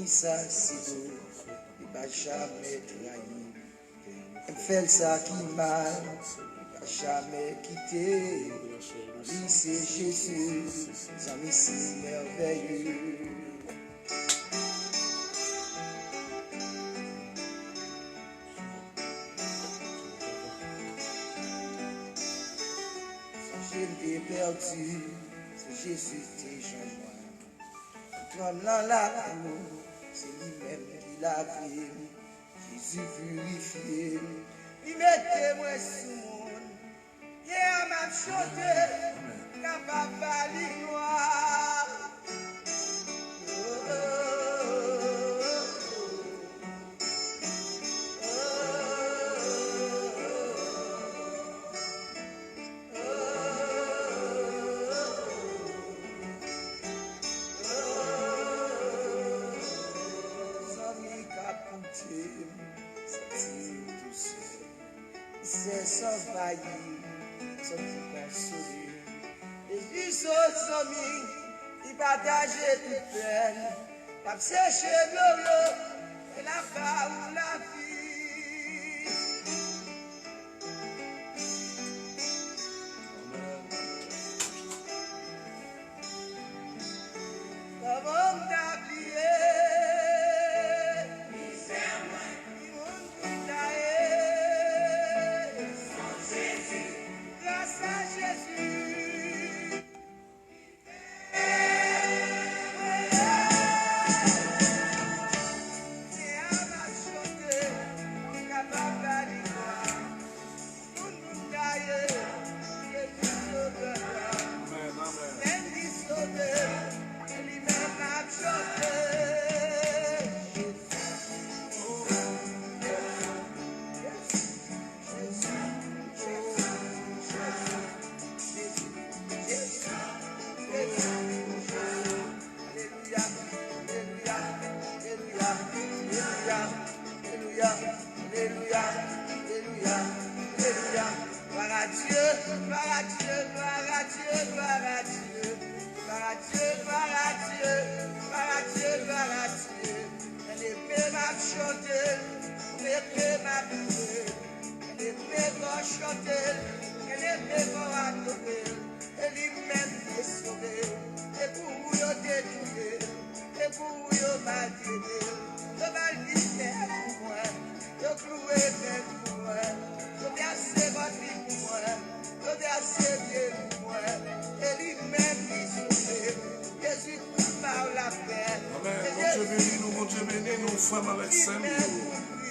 Ça, c'est beau, il va jamais trahir. Il fait ça qui mal, il va jamais quitter. Lui, c'est Jésus, les amis, c'est merveilleux. J'ai m'étais perdu, c'est Jésus, t'es joint. Comme dans l'amour. C'est lui-même qui l'a créé, Jésus purifié. Il mettait moi sous le monde, hier m'a chanté, capable de noir. C'est sans faillir, sans consoler. Et juste aux amis, ils partageaient toute peine. La séché glorieux et la femme ou la vie. Comment t'oublier?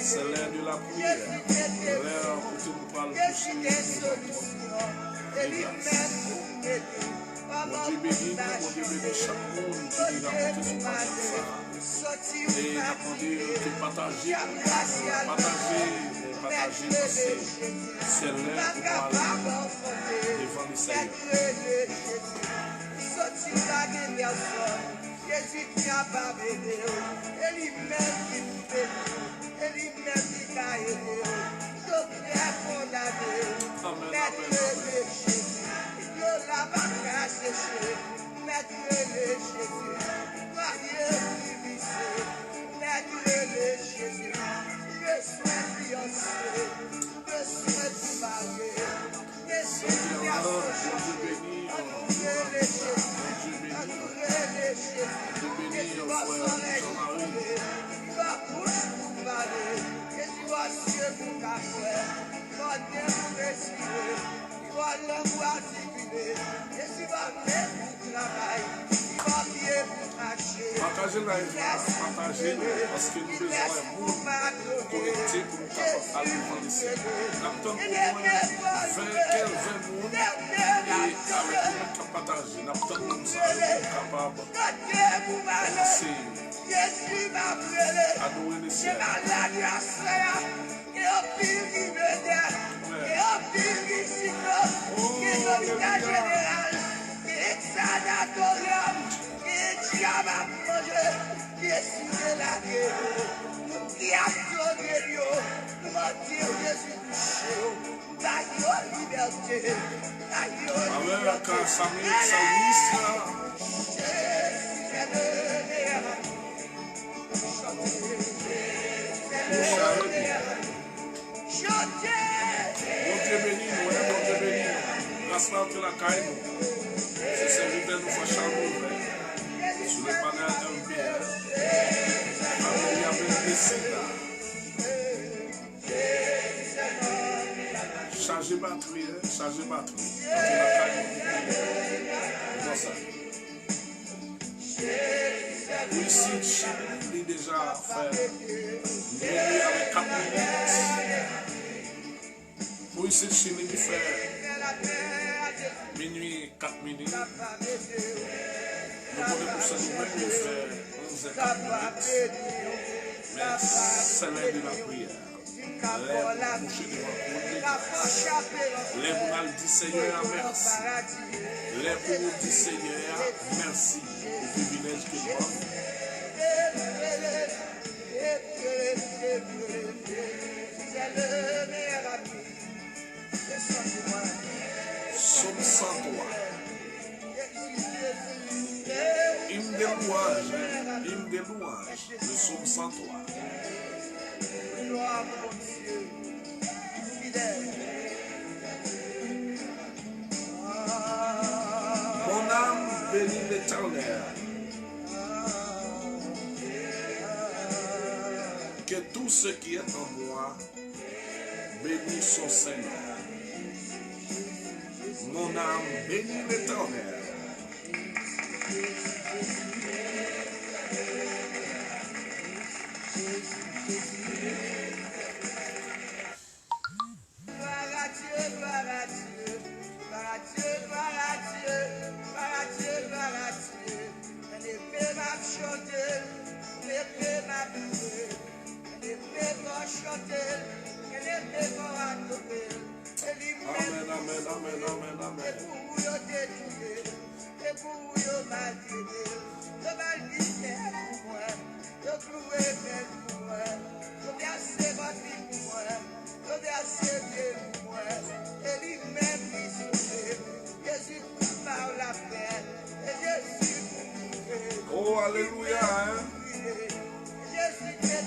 C'est l'heure de la prière, l'heure où tu nous parles plus Mon Dieu béni chaque monde qui nous a monté sur ta et attendez de partager, c'est l'heure pour parler devant le Seigneur. Jésus qui a pas aidé, et lui-même qui nous aide, et lui-même qui t'a aidé, donc il a condamné, mettre le Jésus, il l'a pas séché, mettre le Jésus, croyez vivissé, mettre le Jésus, je souhaite fiancé, je souhaite marié, je souhaite fiancé, annulez le Jésus. Jésus va s'en écouter, il va bouche pour parler, Jésus va cieux pour ta frère, il va bien pour respirer, il va langue articuler, Jésus va bien pour travailler, il va bien pour marcher. Partagez la partagez parce que nous besoin de connecter pour nous capables aller devant le Seigneur. Nous avons quel 20 monde et avec nous partager. Nous avons capable de Jésus m'a brûlé, adorer le c'est Seigneur. malade à faire, et au pire il me dit, et au pire il diable a mangé, qui est sur la guerre, qui a donné Dieu, nous Dieu Jésus touché, la liberté, la liberté. Avec un salmiste, Bon Dieu béni nous, bon Dieu béni nous. Grâce à la caille nous. Ce serviteur nous fait charmer sur le panel d'un bien. Famille avec des cédas. Chargez batterie, chargez batterie. La caille nous. Comme ça. Oui, si Chili est déjà fait, il est avec 4 minutes. Oui, si Chili fait minuit 4 minutes. Nous connaissons pour ça nous-mêmes, il fait 11 et 4 minutes. Mais c'est l'heure de la prière. L'heure pour coucher devant le l'heure pour nous dire Seigneur, merci. L'heure pour nous dire Seigneur, merci. Au privilège que nous avons. Somme 103. Hymne des louanges. Hymne des louanges. Le psaume 103. Gloire mon Dieu, fidèle. Mon âme bénit l'Éternel. Que tout ce qui est en moi bénisse son Seigneur. Mon âme bénit l'Éternel. Amen, amen, amen, amen, amen. Oh, alléluia, hein? Jésus était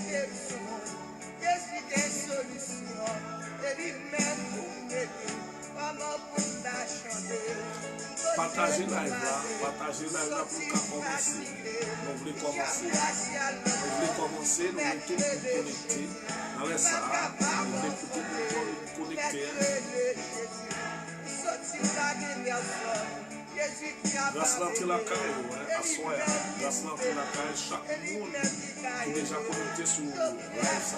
Jésus des solutions, et lui-même pour m'aider, comment pour la chanter. Partagez live là, partagez live là pour commencer. Nous voulons commencer. Nous voulons commencer, nous voulons tout nous connecter. Dans les salles, nous voulons tout nous connecter. Grâce l'entrée la caille, à soi, grâce l'entrée la caille, chaque monde qui est déjà connecté sur live ça.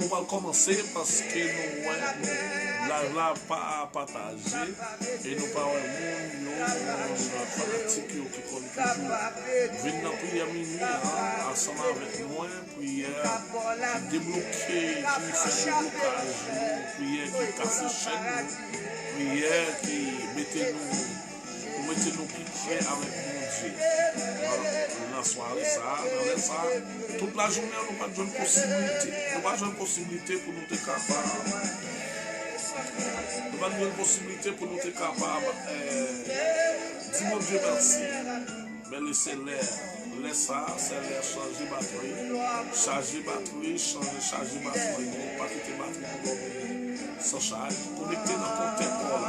nous allons commencer parce que nous n'avons pas à partager et nous parlons de pratique qui connaît toujours. Venez dans la prière minuit, ensemble avec moi, prière qui débloquer, qui fait le blocage, prière qui casse les chaînes, prière qui mettez nous plus près avec mon Dieu. Dans la soirée, toute la journée, nous n'avons pas de possibilité. Nous n'avons pas de possibilité pour nous être capables. Nous n'avons pas de possibilité pour nous être capables. Dis mon Dieu merci. Mais laissez l'air. Laissez ça, c'est l'air changer batterie. Charger batterie, charger batterie. Pas quitter batterie sans charge. Connecter dans le compteur.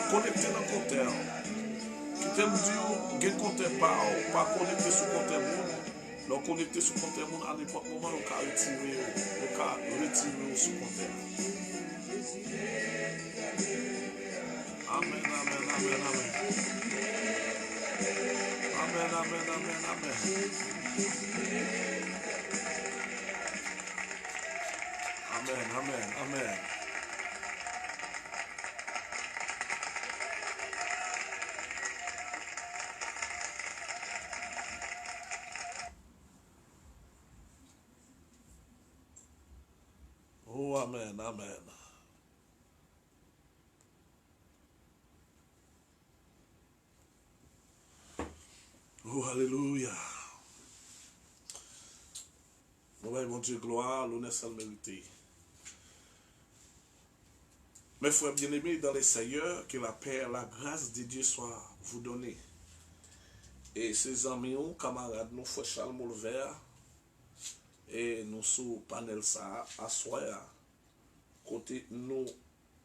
Connecter dans le compteur. Qui t'aime dire, que compteur pas connecté sur le compteur. Donc connecter sur le compteur à n'importe quel moment, on peut retirer sur le compteur. Amen, amen, amen, amen. Amen, amen, amen, amen. Amen, amen, amen. Oh, amen, amen. Oh, alléluia. Nous voyons, mon Dieu, gloire, l'honneur seul mérité. Mes frères bien-aimés dans les Seigneur, que la paix, la grâce de Dieu soit vous donnée. Et ses amis, camarades, nous, frère Charles Moulvert, et nous sous panel ça, à soir, côté nous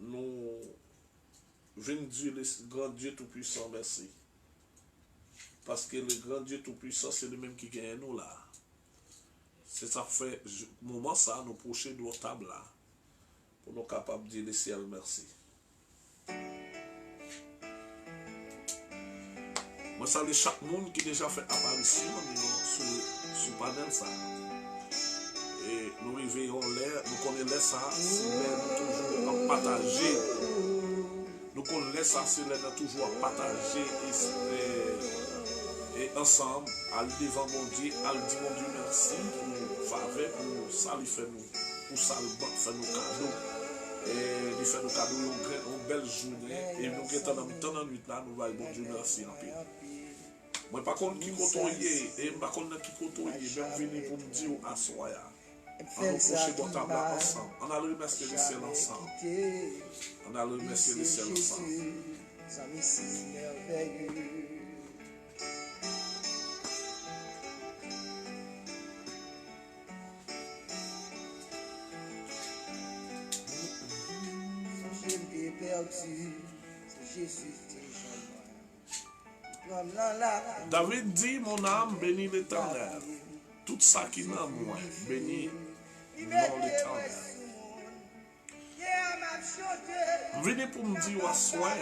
venons Dieu, le grand Dieu Tout-Puissant, merci. Parce que le grand Dieu Tout-Puissant, c'est le même qui gagne nous là. C'est ça fait, moment ça, nous procher de notre table là, pour nous capables de dire le ciel merci. Moi, salue chaque monde qui déjà fait apparition sur le panel ça. Et nous réveillons l'air, nous connaissons ça, c'est l'air toujours à partager. Nous connaissons ça, c'est l'air toujours à partager. Et ensemble, à devant mon Dieu, à dire mon Dieu merci pour faveur, pour ça, il fait nous, pour ça, il fait nous cadeaux. Et il fait nous cadeaux, une belle journée. Et nous, dans le temps de nuit là, nous voyons mon Dieu merci en paix. Moi, par contre, qui côtoyer, et par contre, qui côtoyer, même venir pour me dire à soi, on a approché votre table ensemble. On a le remercier le ciel ensemble. On a le remercier le ciel ensemble. David dit, mon âme bénit l'Éternel. Tout ça qui n'a moi, bénit mon l'Éternel. Venez pour me dire à soi,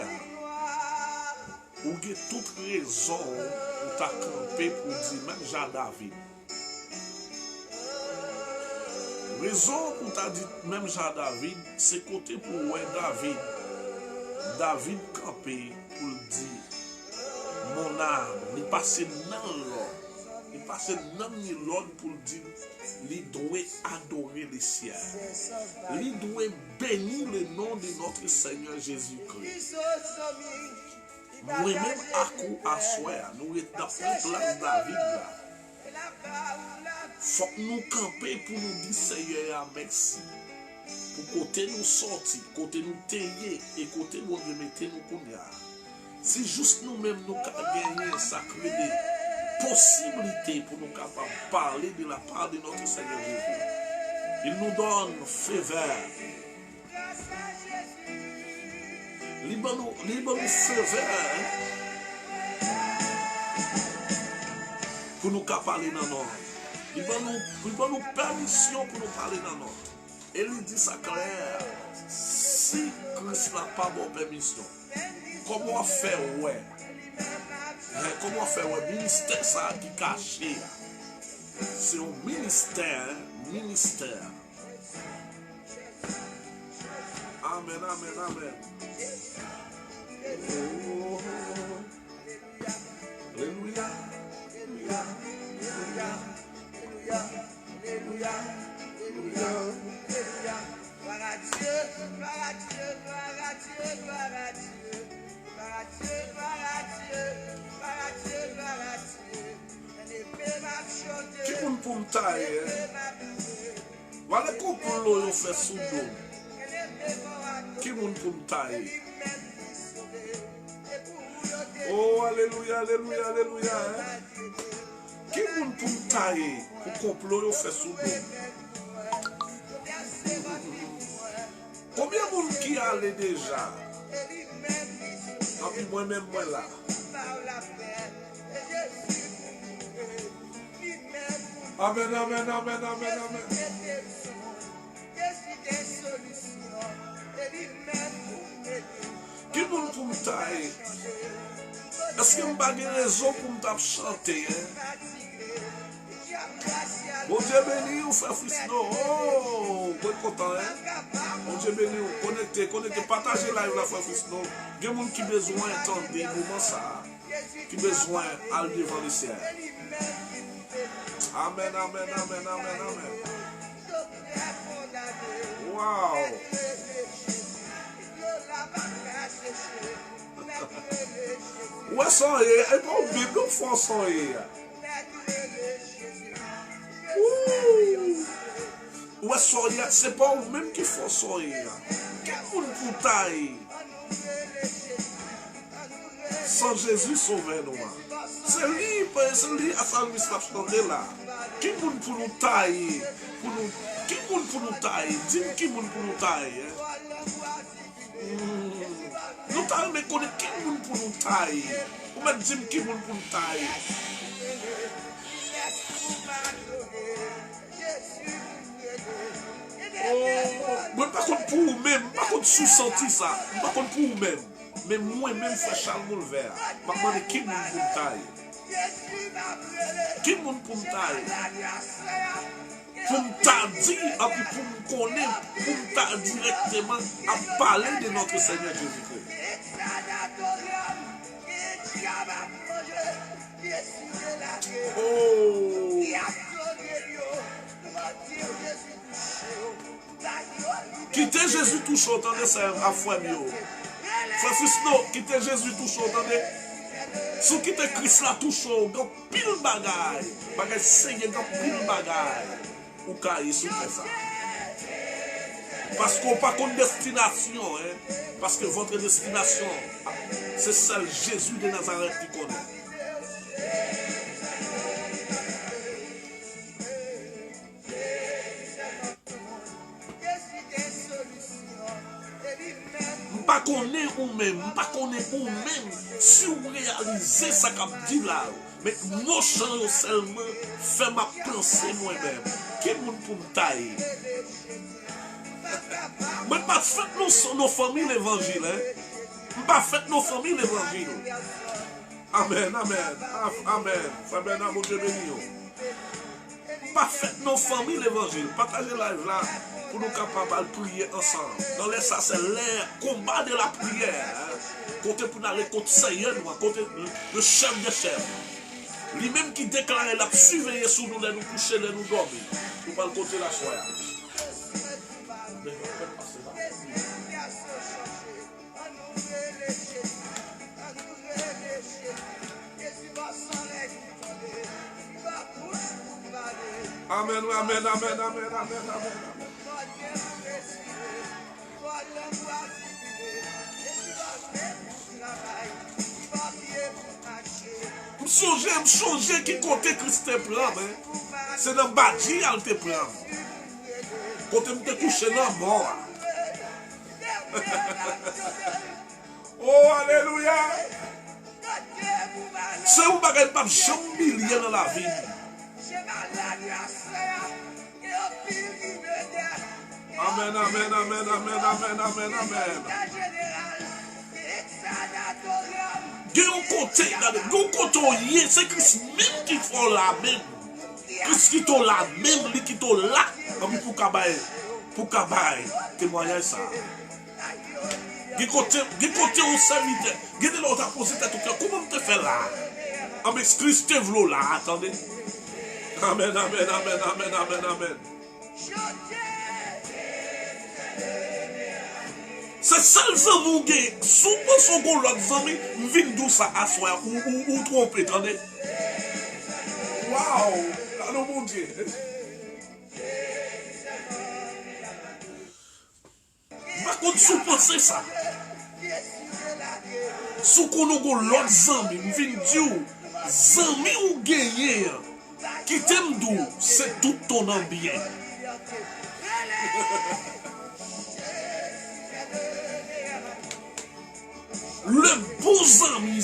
ou avez toute raison pour t'accamper pour dire, même Jean David. Raison pour t'as dit, même Jean David, c'est côté pour ouais David. David campé pour dire, mon âme, il passe dans l'ordre. Il passe dans l'ordre pour dire, il doit adorer le ciel. Il doit bénir le nom de notre Seigneur Jésus-Christ. Moi-même, à coup à soi, nous sommes dans la place David là. Faut nous camper pour nous dire Seigneur merci. Pour côté nous sortir, côté nous tailler et côté nous remettre nous cognac. C'est juste nous-mêmes nous gagner sacré des possibilités pour nous capables de parler de la part de notre Seigneur Jésus. Il nous donne faveur. Libre faveur pour nous parler dans nous. Il va nous permission pour nous parler dans nous. Et il dit ça clair. Si Christ n'a pas bonne permission, comment faire ouais? Comment faire ouais? Ministère ça qui caché. C'est un ministère. amen, amen, amen. Oh, alléluia, alléluia, Alléluia, alléluia, alléluia, alléluia. Gloire à Dieu, gloire à Dieu, gloire à Dieu, gloire à Dieu. Gloire à Dieu, gloire à Dieu, gloire à Dieu, gloire à Dieu. Un épée m'a chanté, qui moun pou m'taille, un épée m'a brisé. voilà couple l'eau yo fait sous l'eau. Un épée m'a Qui moun pou m'taille. lui-même qui sauvé. Et pour vous, Oh, alléluia, alléluia, alléluia. Qui moun pou m'taille pour complot yo fait sous l'eau. Combien de monde qui allait déjà? Et puis moi-même, moi là. Amen, amen, amen, amen, amen. Qui moun pou m'taille? Est-ce que m'pa gen raison pour m'tap chanter? Bon Dieu béni ou frère Frisno. Oh, bon content, hein? Bon Dieu béni ou connectez, partagez live la frère Frisno. Il y a des gens qui ont besoin d'entendre des moments ça. Qui ont besoin d'aller devant le ciel. Amen, amen, amen, amen, amen. Wow. Où est-ce qu'on est? Et pas oublier de faire ça. Où est-ce qu'on est? C'est pas vous-même qui font ça. Quel monde pour taille? Sans Jésus sauver nous. C'est lui à sa administration là. Qui monde pour nous tailler? Qui monde pour nous tailler? Dis-moi qui monde pour nous tailler? Nous t'avons mais connaître qui monde pour nous tailler? Ou même dis-moi qui monde pour nous tailler? Oh, moi pas contre pour vous-même, pas contre sous-senti ça, pas contre pour vous-même. Mais moi-même, frère Charles Moulvert, je me demande qui monde pour me tailler. Qui monde pour me tailler? Pour me tailler, et puis pour me connaître, pour me tailler directement à parler de notre Seigneur Jésus-Christ. Oh! Quittez Jésus touche, entendez ça à foi mieux. Frère Frisno, quittez Jésus touche, entendez. Si quittez Christ là touche, il pile bagaille. Bagaille saigne, pile bagaille. Ou caille si vous faites ça. Parce qu'on n'a pas de destination. Hein? Parce que votre destination, c'est celle Jésus de Nazareth qui connaît. Pas connaître ou même, si vous réalisez ça comme dit là, mais mon chant seulement fait ma pensée moi-même. Qui monde pour me tailler? Mais pas fait nos familles l'évangile, hein? Pas fait nos familles l'évangile. Amen, amen, amen. Frère Bernard, mon Dieu béni. Pas fait nos familles l'évangile. Partagez live là. Pour nous capables de prier ensemble. Dans les ça, c'est l'air combat de la prière. Hein? Côté pour aller contre Seigneur, côté le chef des chefs. Lui-même qui déclarait la surveiller sous nous, nous coucher, nous dormir. Nous pas le côté la soirée. Amen, amen, amen, amen, amen, amen. Me changer qui côté Christ te prend, c'est dans Badji elle te prend. Côté me te coucher dans mort. Oh, alléluia. C'est un bagage pas jamais dans la vie. Amen, amen, amen, amen, amen, amen, amen. C'est Christ même qui font la même. Christ qui t'ont la même, lui qui t'ont là. Pour qu'abaye témoignage ça. Qui côté au serviteur. Gardez l'autre à poser tête au cœur. Comment te fait là? Ah mais Christ te v'là là, attendez. Amen, amen, amen, amen, amen, amen. C'est seul amour qui souvent son bon l'autre ami vient d'où ça asseoir ou tromper, attendez. Waouh, allô mon Dieu. Par contre, sous penser ça. Sous qu'on a l'autre ami vient d'où zami ou gagné qui t'aime d'où c'est tout ton bien. Le bon zami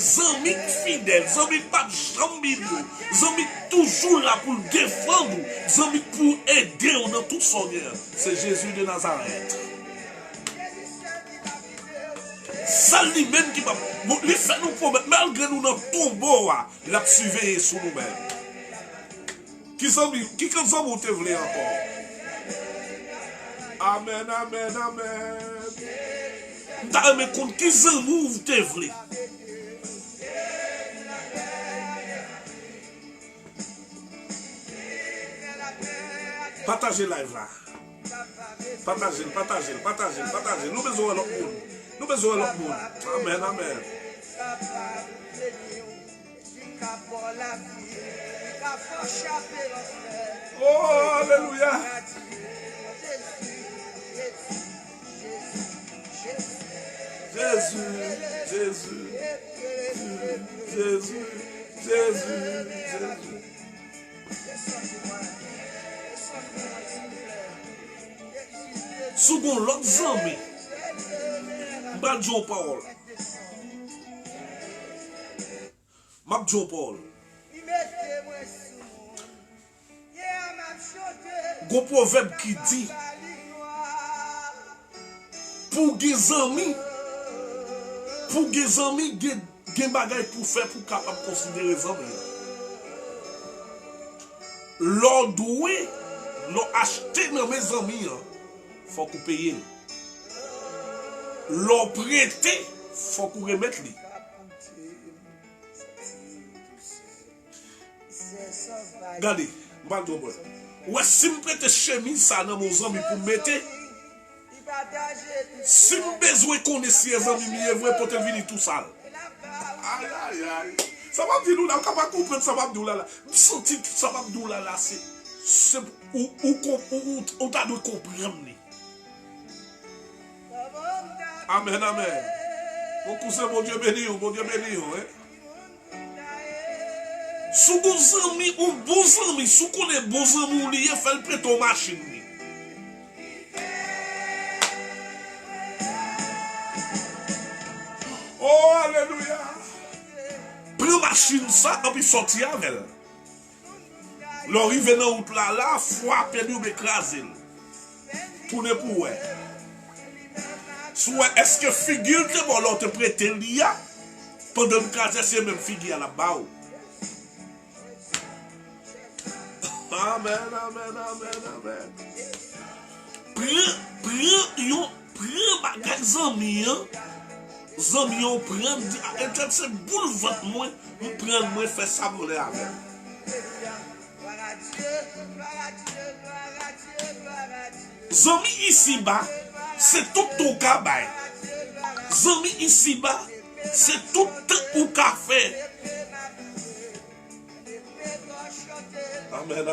fidèle, zami pas jamais zami toujours là pour le défendre, zami pour aider dans toute son guerre. C'est Jésus de Nazareth. Ça lui-même qui va lui faire nous promettre, malgré nous dans le tombeau, il a surveillé sur nous-mêmes. Qui quand ça vous te voulez encore? Amen, amen, amen. T'as aimé compte qui s'en vous te voulez? Partagez live là. Partagez. Nous besoin de l'autre monde. Nous besoin de l'autre monde. Amen, amen. Oh, alléluia. Jésus. Second l'autre zami. M'badjon parole. M'abdjon parole. Gon proverbe qui dit pour des amis gen bagay pour faire pour capable considérer les amis. L'on doué, l'on acheté dans mes amis, faut qu'on paye. L'on prêté, faut qu'on remette lui. Regardez, ouais, si je prête chemise ça dans mon ami pour mettre, si je besoin qu'on ait si les amis, je vais pour te venir tout seul. Aïe. Ça va dire là, on va comprendre ça va dire là. Sentir ça va dire là, c'est où t'as dû comprendre. Amen. Mon cousin, mon Dieu béni, sous vos amis ou bons amis, sous qu'on est bons amis, on y a fait le prêt ton machine. Oh, alléluia. Prends machine ça, et puis sortir avec elle. L'arrivée dans route là, frapper nous écraser. Tourner pour elle. Soit est-ce que figure que bon l'autre prête l'IA pendant que c'est même figure là-bas. Amen. Prends bagage zami on prend c'est boulevard moi faire ça voler avec. Zami ici bas c'est tout ton cabane. Zami ici bas c'est tout au café. Amen.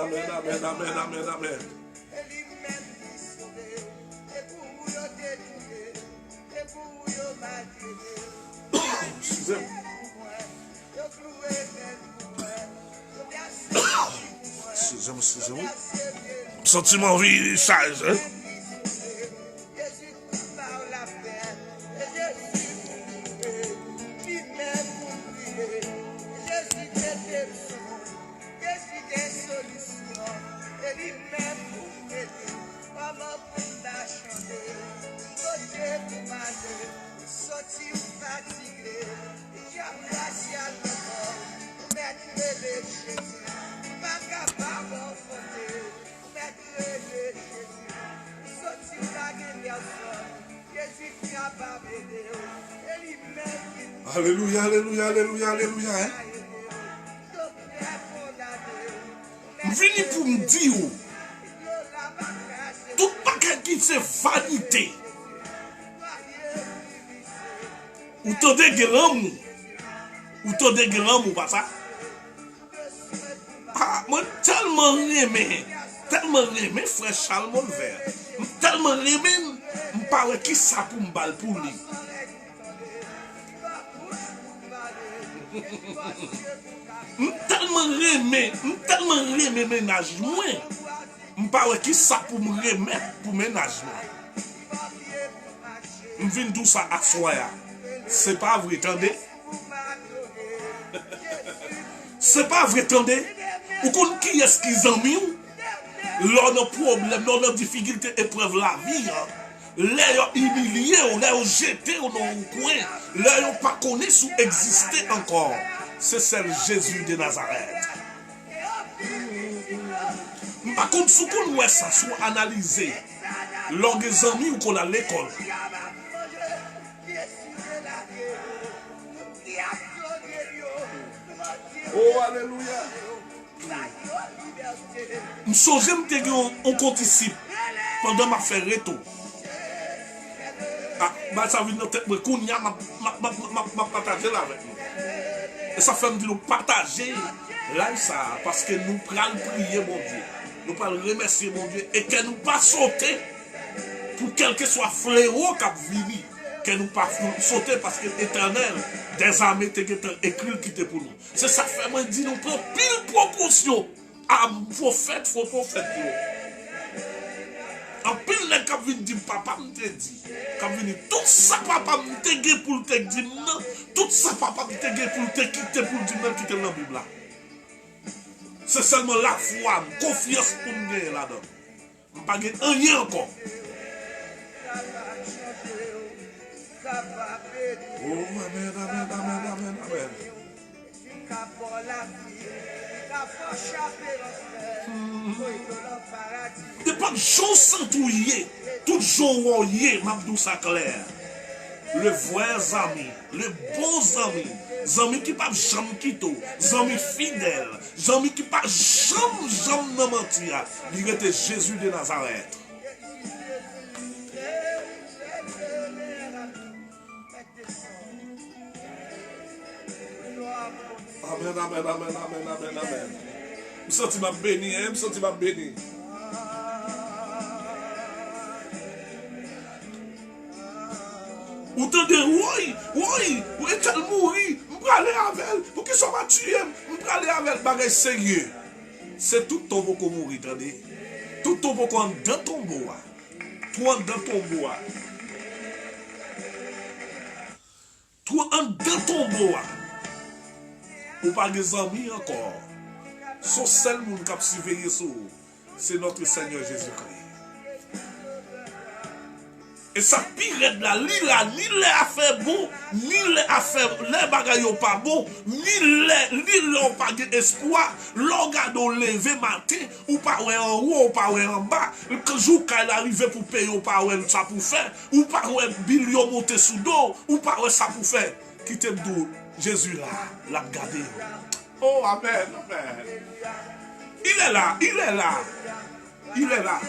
Excusez-moi. Sentiment vie charge, hein? Alléluia, alléluia, alléluia, alléluia. Hein? Je viens pour me dire, tout paquet qui c'est vanité. Ou t'en dégueulasse, ou t'en dégueulasse, ou pas ça? Ah, moi, tellement aimé, frère Charles Monvert. Tellement aimé, je ne parle qui ça pour me balle pour lui. Tellement aimé ménage moi. Je parle qui ça pour me remettre pour ménage moi. Je viens tout ça à soi. C'est pas vrai, attendez. C'est pas vrai, attendez. Ou qu'on qui est-ce qu'ils ont mis? Lors de problèmes, lors de difficultés, épreuves la vie. Les ont humiliés, les ont jetés dans le coin. Les ont pas connu sous exister encore. C'est celle Jésus de Nazareth. Par contre, si on voit ça, soit analysé, lors des amis ou qu'on a à l'école. Oh, alléluia. Je songe que on participe pendant ma faire retour. Ah, bah ça vient dans tête moi qu'on y a m'a partager là avec nous. Et ça fait me dire partager là ça parce que nous prenons prier mon Dieu. Nous prenons remercier mon Dieu et que nous pas sauter pour quel que soit fléau qui vini. Que nous pas sauter parce que l'éternel des armées te écrit qui était pour nous. C'est ça fait moi dire nous prend pile proportion à prophète pour en pile les qui viennent dire papa me te dit quand vient tout ça papa me te dit pour te dire non tout ça papa me te dit pour te quitter pour dire même quitter dans la Bible là. C'est seulement la foi, confiance pour nous gagner là-dedans. Je ne pas rien encore. Oh, amen, amen, amen, amen, amen. De pas de choses sans tout yé, tout jour yé, m'abdou ça clair. Le vrai ami, le bon ami, ami qui pas jamais quitter, ami fidèle, ami qui pas jamais mentir. Il était Jésus de Nazareth. Amen, amen, amen, amen, amen, amen. Je me sens béni, je me sens béni. Ou te dire, oui, elle mourit, je vais aller avec elle, pour qu'il soit tué, je vais aller avec elle, bagage sérieux. C'est tout tombeau qu'on mourit, attendez. Tout tombeau qu'on dans tombeau. Toi dans tombeau. Toi dans tombeau. Ou pas des amis encore. Son seul monde qui a surveillé sur c'est notre Seigneur Jésus-Christ. Et ça pire là, ni les affaires bon, ni les affaires, les bagailles pas bon, ni les pas d'espoir, l'organe levé matin, ou pas en haut, ou pas en bas, le jour qu'elle arrive pour payer, ou pas ça pour faire, ou pas billion monter sous dos, ou pas ça pour faire. Qui t'aime d'où Jésus là, l'a gardé. Oh, amen, amen. Il est là, il est là. Il est là.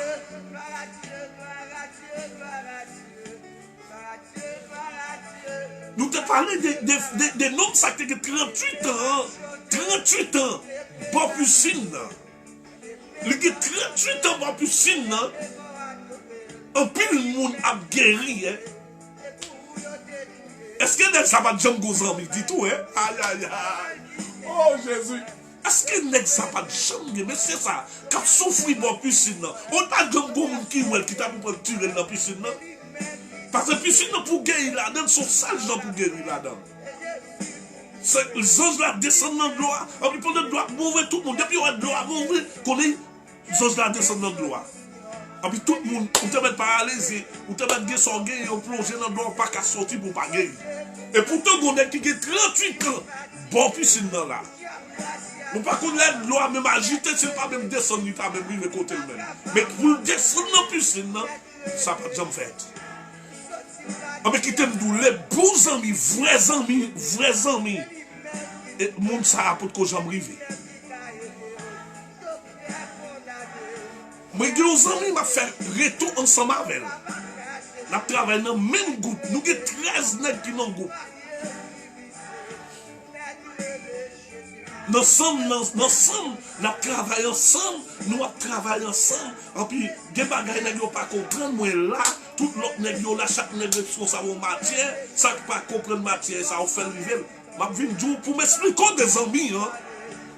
Nous te parlons des noms ça qui 38 ans. 38 ans. Bon piscine. Il y a 38 ans bon piscine. Un peu le monde a guéri. Est-ce que ça va Django Zambi dit tout, hein? Aïe, aïe, aïe. Oh, Jésus. Est-ce que ça va Django, mais c'est ça. Quand souffrir dans la piscine, on a Django qui t'a pour tirer dans la piscine. Parce que la piscine pour guérir là-dedans, sont sales gens pour guérir là-dedans. Les anges là descendent dans l'eau, on peut prendre de l'eau, mourir tout le monde. Depuis on a de l'eau à mourir, qu'on est, les anges là descendent dans l'eau. Et puis tout le monde, ou te met paralysé, ou te met son gay, et on plonge dans l'eau, pas qu'à sortir pour pas guérir. Et pourtant, on est qui a 38 ans, bon piscine là. On pas qu'on l'aide l'eau à même agiter, c'est pas même descendre, il t'a même mis le côté même. Mais pour descendre dans la piscine, ça n'a pas de jamais fait. Mais qui t'aime d'où les bons amis, vrais amis. Et monde ça pour que j'en rive. Moi, j'ai un ami m'a fait retour ensemble avec. Nous travaillons dans le même groupe. Nous avons 13 nègres qui dans le groupe. Nous travaillons ensemble. Nous travaillons ensemble. Et puis, des bagages ne pas comprendre. Moi, là, tout l'autre nègre là, chaque nègre responsable en matière. Ça ne pas comprendre matière, ça fait le niveau. Je viens pour m'expliquer des amis.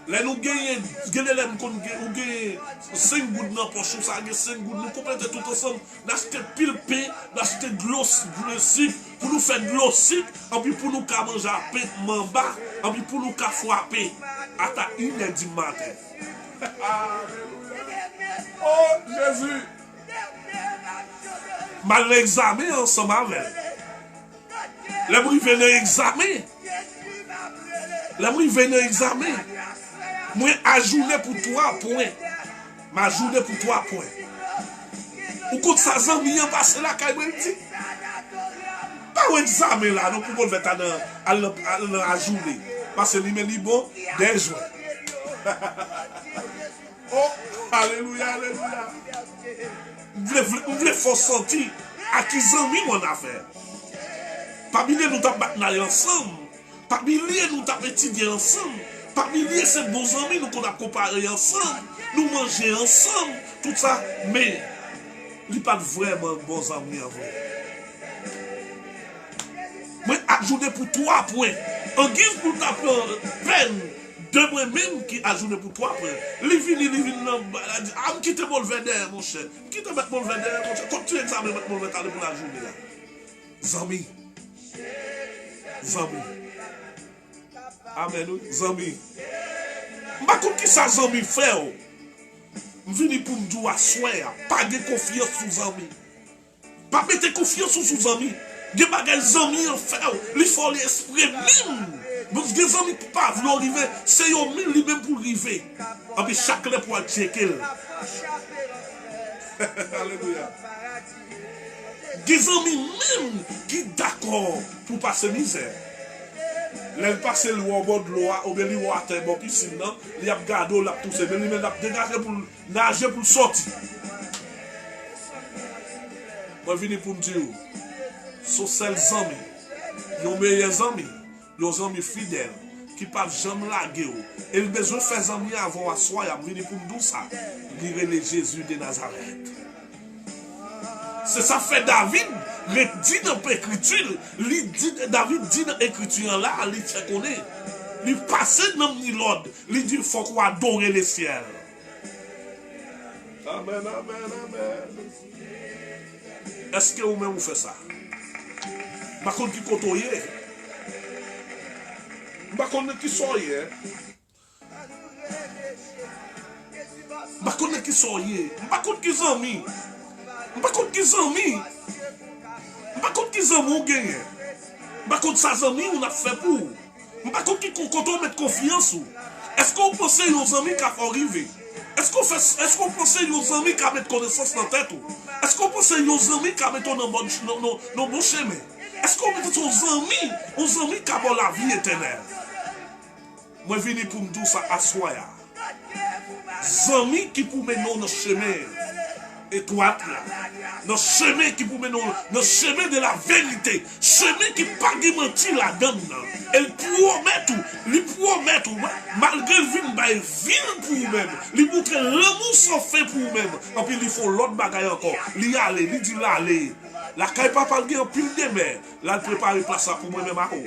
Là, nous gagnons 5 gouttes dans la poche, ça a 5 gouttes, nous complétons tout ensemble. Nous achetons pile pain, nous achetons de l'eau pour nous faire de l'eau et puis pour nous manger à pain, mamba, et puis pour nous frapper à 1h du matin. Oh Jésus! Mal l'examen ensemble avec. Les bruits viennent examiner. Les bruits viennent examiner. Moi, ajourné pour 3 points. Ma journée pour 3 points. Ou quand ça s'en vient passer là, quand il dit, pas un examen là, nous pouvons le faire à ajourner. Parce que lui bon, des jours. Oh, alléluia, alléluia. Vous voulez faire sentir à qui zami mon affaire. Pas bien nous t'avons ensemble. Pas bien nous t'avons étudié ensemble. Parmi les ces bons amis, nous qu'on a comparé ensemble, nous manger ensemble, tout ça, mais il n'y a pas vraiment bons amis en vrai. Moi, ajouter pour 3 points. En guise pour ta peine, de moi-même qui ajoute pour 3 points. Il vient, ah, me quitte mon verre mon cher. Quitte mon verre mon cher. Continue l'examen, mettre mon verre pour la journée là. Zami. Amen, zami. Ma comme qui ça zami fait? Vini pour me dire à soir, pas de confiance sous zami. Pas mettre confiance sous zami. Des bagages zami en fait, il faut l'esprit même. Donc des amis qui pas vouloir arriver, c'est un mille lui-même pour arriver. Et puis chaque les pour checker. Alléluia. Des amis même qui d'accord pour passer misère. Les passer le bord de l'eau, ou bien le water, bon piscine, il y a gardé là tout ça, mais il a dégagé pour nager pour sortir. Moi je viens pour me dire, ce sont ces amis, les meilleurs amis, les amis fidèles, qui ne peuvent jamais laguer. Et le besoin de faire des amis avant à soi, je viens pour me dire ça, lire le Jésus de Nazareth. C'est ça fait David, il dit dans l'écriture, David dit dans l'écriture là, il fait connaître. Il passe dans l'ordre, il dit qu'il faut qu'on adore le ciel. Amen, amen, amen. Est-ce que vous-même vous faites ça? Par contre, qui côtoyez? Par contre, qui soyez? Par contre, qui soyez? Par contre, qui amis? Par contre, qui amis? Par contre, qui amis on gagne? Par contre, ça amis on a fait pour? Par contre, qui quand on met confiance? Est-ce qu'on pense aux amis qui ont arrivé? Est-ce qu'on pense aux amis qui ont connaissance dans la tête? Est-ce qu'on pense aux amis qui ont dans bon chemin? Est-ce qu'on pense aux amis qui ont la vie éternelle? Moi, je viens pour me dire ça à soi. Amis qui pour mener dans le chemin étroite, dans le chemin qui pour mener dans le chemin de la vérité, chemin qui pas de mentir la donne. Elle promet tout, malgré le vin pour vous-même, il montre l'amour sans fait pour vous-même. Et puis il faut l'autre bagaille encore. Il y aller, il dit là aller. La caille papa il en pile de mer. Là il prépare place ça pour moi-même à haut.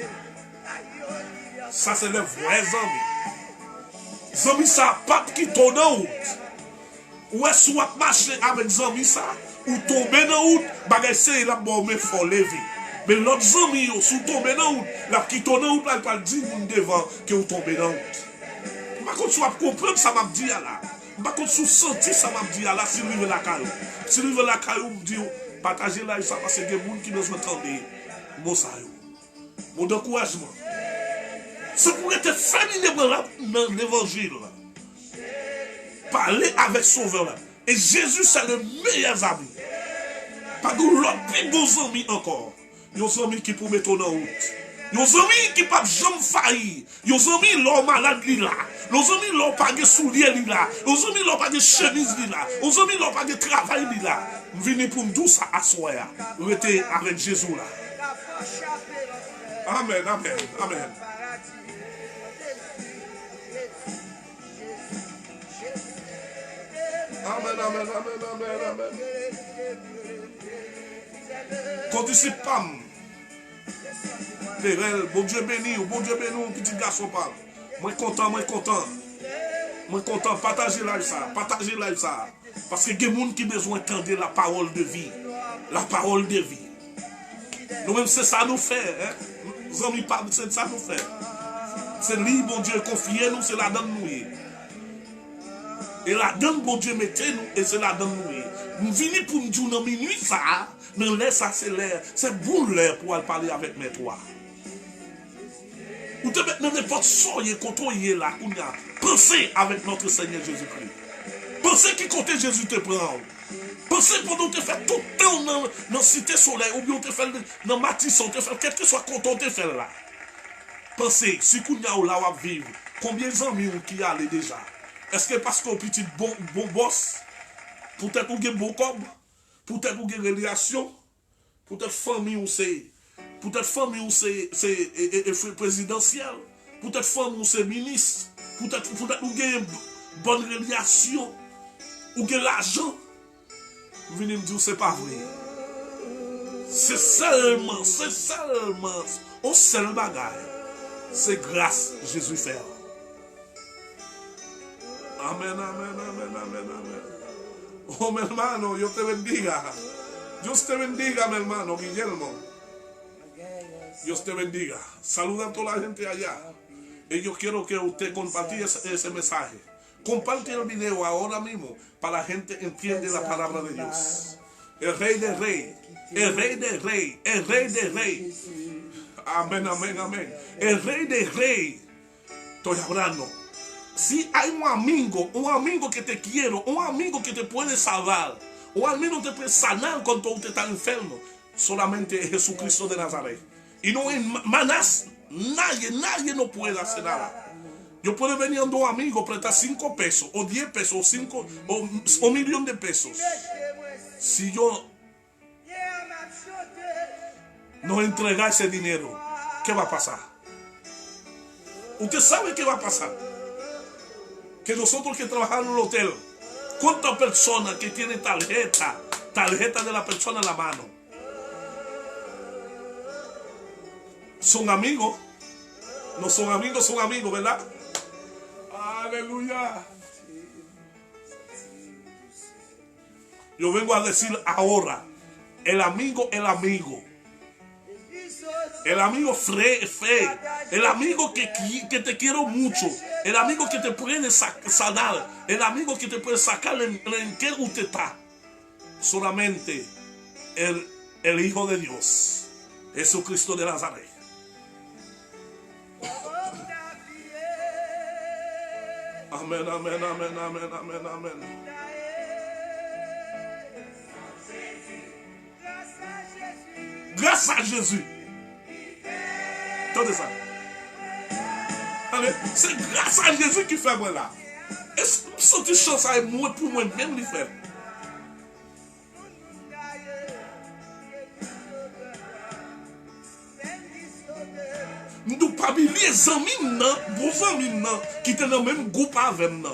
Ça c'est les vrais amis. Amis ça pas qui tourne en route. Ou est-ce que vous marchez avec amis ça ou tomber dans route, bagay c'est la bon mais faut lever. Mais l'autre ami si vous tombez dans route, la qui tourne en route là il pas dire devant que vous tombez dans route. Par contre, si vous comprenez ça m'a dit là. Par contre, si vous sentez ça m'a dit là, si vous vivez la caillou. Si vous vivez la caillou, vous dites partagez là ça parce que des gens qui nous entendent mon ça mon encouragement. C'est pour être féminin dans l'évangile. Parler avec Sauveur là. Et Jésus c'est le meilleur ami. Pas de l'autre plus beau ami encore. Yon zami qui pour mettre en route. Yon zami qui pas jamais failli. Yon zami l'homme malade li là. Yon zami l'homme pas de souliers li là. Yon zami l'homme pas de chemise li là. Yon zami l'homme pas de travail li là. Vini pour me ça à soya. Restez avec Jésus là. Amen, amen, amen. Amen, amen, amen, amen, amen. Quand tu sais pas, bon Dieu béni, petit garçon parle. Moi content, partagez live ça. Parce que il y a des gens qui ont besoin d'entendre la parole de vie. La parole de vie. Nous-mêmes, c'est ça nous fait. Hein? Nous amis parlent, c'est ça nous fait. C'est lui, bon Dieu, confiez nous, c'est la donne nous. Et la donne, bon Dieu, mettez nous, et c'est la donne nous. Nous venons pour nous dire dans minuit ça, nous laisse ça, c'est l'air. C'est bon l'air pour aller parler avec mes trois. Ou te mettre dans n'importe soyez quand on y est là, on a pensez avec notre Seigneur Jésus-Christ. Pensez qui côté Jésus te prend. Pensez pendant que tu fais tout le temps dans la cité soleil, ou bien tu fais dans Matisson, tu fais quel que soit content tu fais là. Pensez, si vous avez là à vivre, combien d'amis qui y allent déjà? Est-ce que parce qu'on petit bon boss, peut-être qu'on a bon cob, peut-être qu'on a une relation, peut-être famille ou c'est présidentiel, peut-être famille ou c'est ministre, peut-être qu'on a une bonne relation, ou que l'argent, vous venez me dire c'est pas vrai. C'est seulement, on seul bagaille. C'est grâce Jésus fait. Amen, amen, amen, amen, amen. Oh, mi hermano, Dios te bendiga. Dios te bendiga, mi hermano Guillermo. Dios te bendiga. Saluda a toda la gente allá. Y yo quiero que usted comparta ese mensaje. Comparte el video ahora mismo para la gente entienda la palabra de Dios. El rey de rey, el rey de rey, el rey de rey. Amén, amén, amén. El rey de rey. Estoy hablando. Si hay un amigo que te quiere, un amigo que te puede salvar, un amigo que te puede sanar cuando usted está enfermo, solamente es Jesucristo de Nazaret. Y no es más nadie no puede hacer nada. Yo puedo venir a un amigo, prestar 5 pesos, o 10 pesos, o 5, o 1 millón de pesos. Si yo no entregar ese dinero, ¿qué va a pasar? Usted sabe qué va a pasar. Que nosotros que trabajamos en el hotel, ¿cuántas personas que tienen tarjeta de la persona en la mano? Son amigos. No son amigos, son amigos, ¿verdad? Aleluya. Yo vengo a decir ahora, el amigo. El amigo fe, el amigo que te quiero mucho, el amigo que te puede sanar, el amigo que te puede sacar en que usted está. Solamente el Hijo de Dios, Jesucristo de Nazaret. Amén, amén, amén, amén, amén, amén. Grâce à Jésus. Attendez ça. C'est grâce à Jésus qui fait moi là. Est-ce que vous avez chance à moi pour moi-même le faire? Nous ne pas les amis, vos amis qui étaient dans le même groupe avec nous.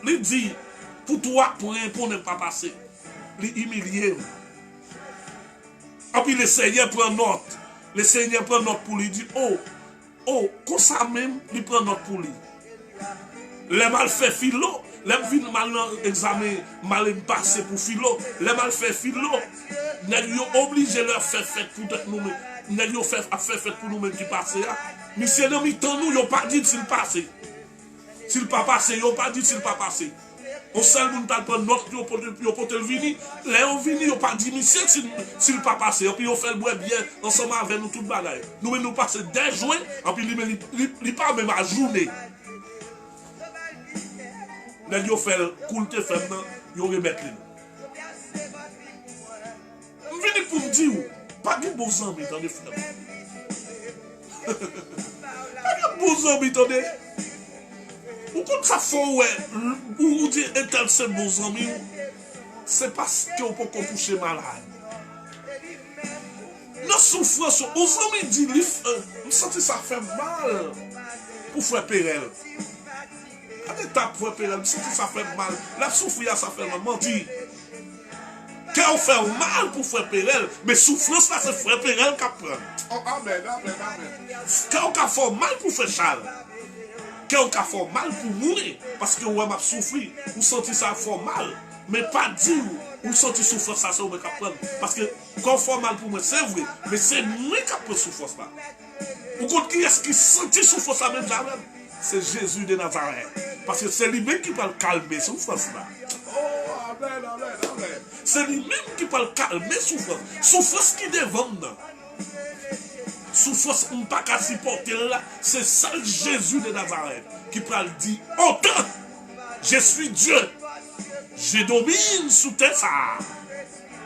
Il dit, pour toi, pour ne pas passer, il humilié. Et puis le Seigneur prend note. Le Seigneur prend note pour lui. Il dit, oh, comme ça même, il prend note pour lui. Les mal fait philo, les mal examen, mal passé pour philo, les mal fait philo, nous sommes obligés de leur faire fête pour nous-mêmes. Nous fait fête pour nous-mêmes qui passent. Mais si nous mi-temps, nous n'avons pas dit s'il passe. S'il pas passé, ils n'ont pas dit s'il pas passé. On seul monde t'a prendre note pour te venir. Là on vient, on pas dit monsieur s'il pas passé. Et puis on fait le bois bien ensemble avec nous toute bagaille. Nous passer des juin, et puis il pas même à journée. Là on fait cool te faire, on remettre. On vient pour me dire Pas de beaux amis, attendez, frère. Pas de beaux amis, attendez. Ou comme ça faut, ouais, ou dire un tel c'est beaux amis, c'est parce qu'on peut toucher malade. La souffrance, aux amis disent, vous sentez ça fait mal pour faire Pérel. À l'étape pour faire Pérel, vous sentez ça fait mal. La souffrance, ça fait mal. Menti. Quand on fait mal pour faire Pérel, mais souffrance, là, c'est faire Pérel qui prend. Oh, amen, amen, amen. Quand on fait mal pour faire Charles, quand on fait mal pour mourir, parce que on a souffert, vous sentez ça fait mal, mais pas dire. Ou senti souffrance, ça c'est où je prendre. Parce que quand on fait mal pour moi, c'est vrai, mais c'est moi qui prends souffrance là. Ou quand qui est-ce qui sentit souffrance là même? C'est Jésus de Nazareth. Parce que c'est lui-même qui peut calmer souffrance là. Oh, amen, amen, amen. C'est lui-même qui peut calmer souffrance. Souffrance qui devant. Souffrance on ne peut pas supporter là. C'est ça Jésus de Nazareth qui peut le dire. Autant, je suis Dieu. Je domine sous terre ça.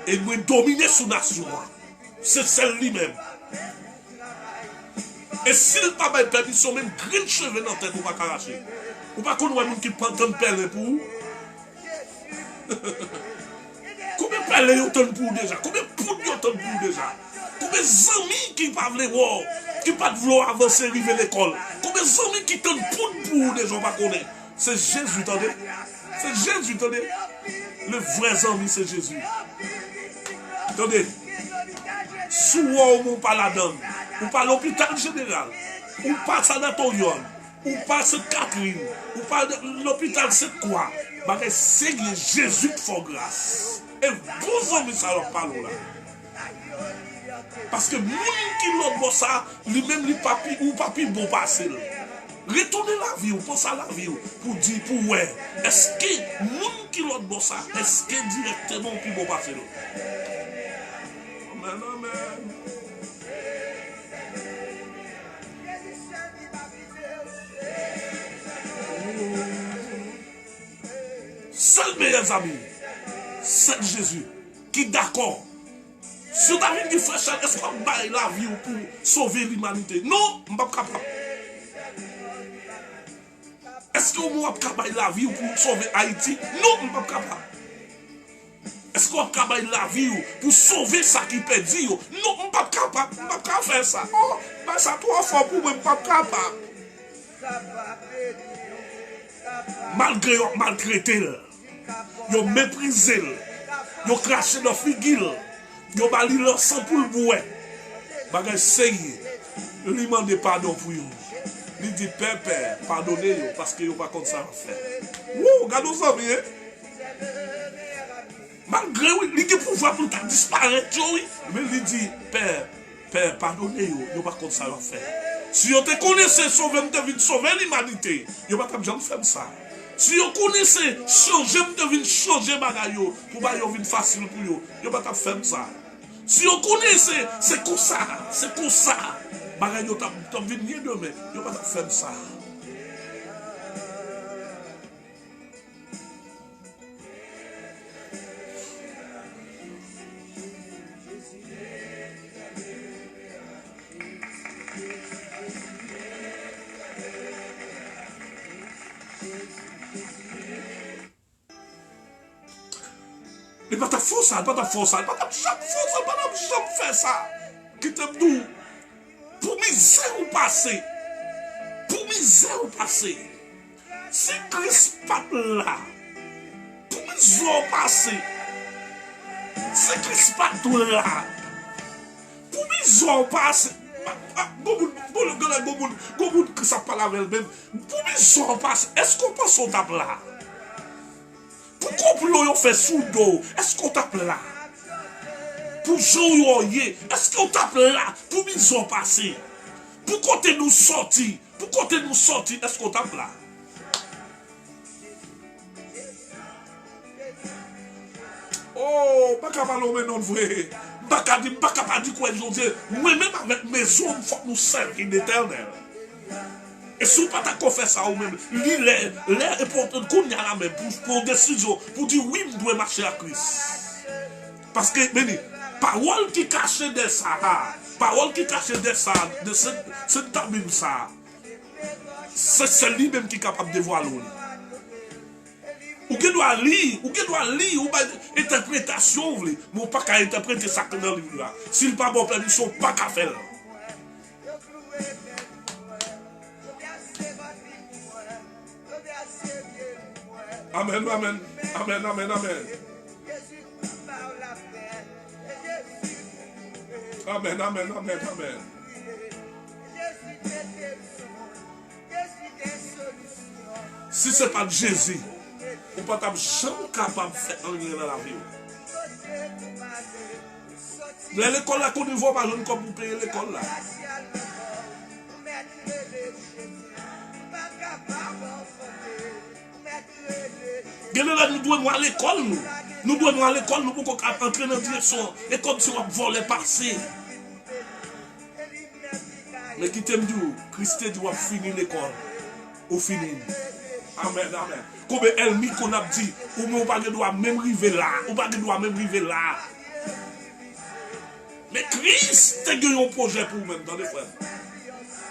Et je domine sous nation. C'est celle lui-même. Et s'il n'a pas de permission, même green cheveux dans la tête, ou pas arracher. Ou pas qu'on voit un qui prend tant de perles pour vous. Combien de perles y a pour déjà? Combien de poudres y a pour déjà? Combien d'amis qui ne peuvent voir, qui ne peuvent vouloir avancer, arriver à l'école? Combien d'amis qui t'ont poudre pour des gens pas connaître? C'est Jésus, attendez. C'est Jésus, attendez. Le vrai ami, c'est Jésus. Attendez. Si on pas la donne, ou pas l'hôpital général, ou pas sanatorium, ou pas Sainte-Catherine, ou pas l'hôpital c'est quoi? C'est Jésus qui fait grâce. Et vous amis, ça leur parle là. Parce que moun qui l'autre ça, lui-même, lui papi, ou papi bon passé. Retournez la vie, ou pense à la vie, pour dire, pour ouais, est-ce que moun qui l'autre ça, est-ce que directement puis bon passé? Amen, amen. Seul meilleur ami, c'est Jésus, qui est d'accord. Si vous avez dit, frère Charles, est-ce qu'on va la vie pour sauver l'humanité? Non, je ne suis pas capable. Est-ce qu'on va capable la vie pour sauver Haïti? Non, je ne suis pas capable. Est-ce qu'on va capable la vie pour sauver ça qui perdu? Non, je ne suis pas capable. Je ne suis pas capable de faire ça. Oh, ben ça trop fort pour moi, je ne suis pas capable. Malgré qu'ils ont maltraité, ils ont méprisé, ils ont craché dans la figure, ils ont bali leur sang pour le bouet. Ils ont essayé, ils lui demandent pardon pour eux. Ils disent, Père, pardonnez-vous parce qu'ils n'ont pas comme ça à faire. Wow, regardez ça bien. Malgré oui, il a pouvoir pour disparaître, oui. Mais il dit, Père, pardonnez-vous, ils n'ont pas comme ça à faire. Si vous connaissez sauver, vous devez sauver l'humanité, vous n'avez pas jamais faire ça. Si vous connaissez changer, vous devez changer les bagailles pour que vous facile pour vous, vous n'avez pas faire ça. Si vous connaissez, c'est comme ça, c'est comme ça. Bagaille vous devez venir demain, vous n'avez pas faire ça. Il n'y a pas de force, il n'y a pas de force, il n'y a pas de jamais faire ça. Qui te dit, pour misère ou passé, si Christ pas là, pour misère ou passé, si Christ pas là, pour misère ou passé, que ça parle avec elle-même, pour misère ou passé, est-ce qu'on pense au tape là? Pourquoi vous fait sous dos? Est-ce qu'on tape là? Pour jouer, est-ce qu'on tape là? Pour nous passer? Pourquoi tu nous sorti? Est-ce qu'on tape là? Oh, pas capable de non vrai. Pas capable de quoi dire. Moi-même avec mes hommes, il faut que nous servir l'éternel. Et si vous ne pouvez pas faire ça vous-même, l'air important qu'on y a la même pour une décision, pour dire oui, je dois marcher à Christ. Parce que, Parole qui cachait de ça, parole qui cachait de ça, de cette Bible ça, c'est lui-même qui est capable de voir l'eau. Ou qui doit lire, ou pas interprétation, mais on pas qu'à interpréter ça dans le livre là. S'il pas bon permission, pas qu'à faire. Amen, amen, amen, amen, amen. Amen, amen, amen, amen. Si ce n'est pas Jésus, on ne peut pas jamais capable de faire rien dans la vie. L'école là qu'on ne voit pas, je ne comme vous payer l'école là. Nous devons aller à l'école, nous devons aller à l'école, nous pouvons entrer dans la direction, et comme si on volait passer. Mais qui t'aime dire, Christ doit finir l'école, ou finir. Amen, amen. Comme Elmi qu'on a dit, ou on pas doit même arriver là, ou pas doit même arriver là. Mais Christ a gagné un projet pour vous-même dans les frères.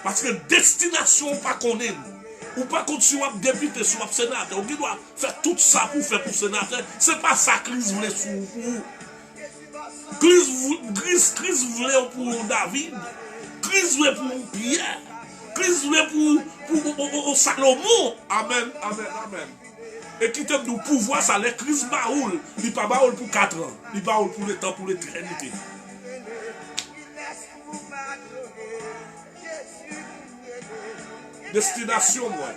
Parce que destination pas qu'on est. Ou pas continuer à député sur le sénateur. On doit faire tout ça pour faire pour le sénateur. Ce n'est pas ça que Christ voulait pour Christ voulait pour David. Christ voulait pour Pierre. Christ voulait pour Salomon. Amen, amen, amen. Et qui t'aime nous pouvoir ça, les Christ baoul. Il n'est pas baoul pour 4 ans. Il baoul pour le temps, pour l'éternité. Destination, moi.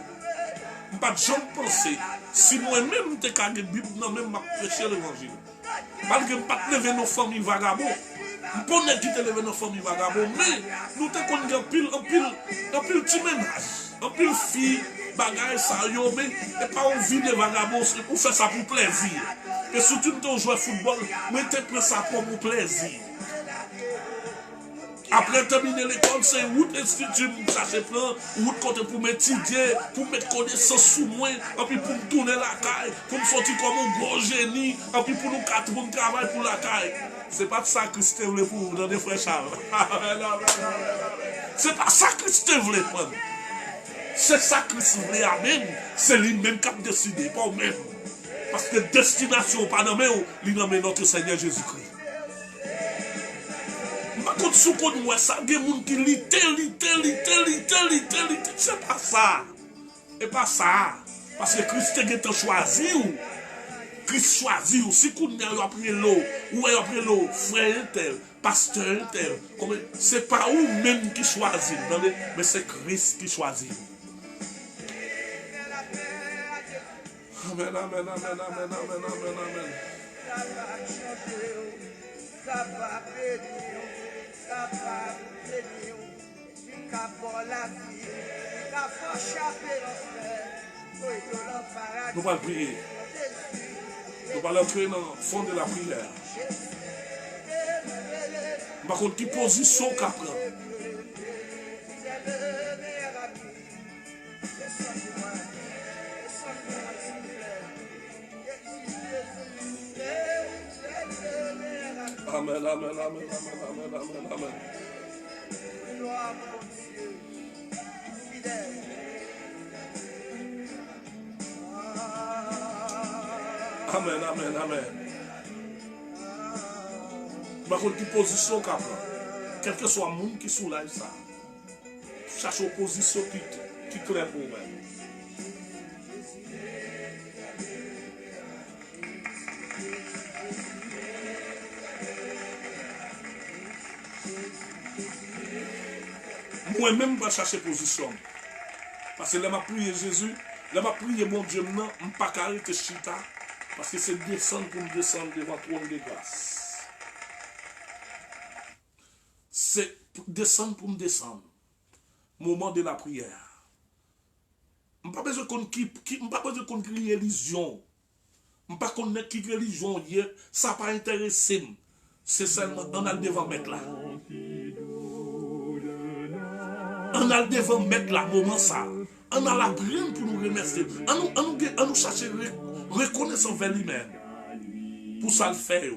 Je ne peux pas jamais penser. Si moi-même, je suis la Bible, même je prêcher l'évangile. Parce que je ne peux pas lever nos familles vagabonds. Je ne peux pas quitter lever nos familles vagabonds. Mais nous avons un pile petit ménage. Un pile fille, bagaille, ça, mais et pas envie de vagabonds. Pour faire ça pour plaisir. Et surtout, nous jouons au football, mais tu prends ça pour mon plaisir. Après terminer l'école, c'est route institut, ça c'est plein, route côté pour m'étudier, pour mettre connaissance sous moi, et puis pour me tourner la caille, pour me sortir comme un gros génie, et puis pour nous 4 pour me travailler pour la caille. C'est pas ça que Christ voulait pour vous, dans des frères Charles. C'est pas ça que Christ voulait prendre. C'est ça que Christ voulait amener. C'est lui-même qui a décidé, pas vous-même. Parce que destination, pas nommé, il nomme notre Seigneur Jésus-Christ. Quand sous qu'on voit ça, il y a des gens qui lisent, c'est pas ça. Et pas ça. Parce que Christ a choisi. Christ choisit. Si vous avez appris l'eau, ou avez appris l'eau, frère tel, pasteur tel, c'est pas vous-même qui choisit, mais c'est Christ qui choisit. Amen, amen, amen, amen, amen, amen, amen. Nous allons prier. Nous allons entrer dans le fond de la prière. Par contre, quelle position qu'à prendre? Amen, amen, amen, amen, amen, amen, amen. Amen, amen, amen. Par contre, quelle position qu'à prendre? Quel que soit le monde qui soulève ça, cherche une position qui claire pour vous-même. Moi-même, je vais chercher position. Parce que là, je prié Jésus, là, je prié mon Dieu, je ne vais pas arrêter chita. Parce que c'est descendre pour me descendre devant le trône de grâce. C'est descendre pour me descendre. Moment de la prière. Je n'ai pas besoin qu'on crie religion. Je n'ai pas besoin qu'on crie religion. Ça n'a pas intéressé. C'est seulement on a le devant mettre là. On a le devant mettre là, moment ça. On a la prière pour nous remercier. On nous chercher reconnaissance vers lui-même. Pour ça le faire.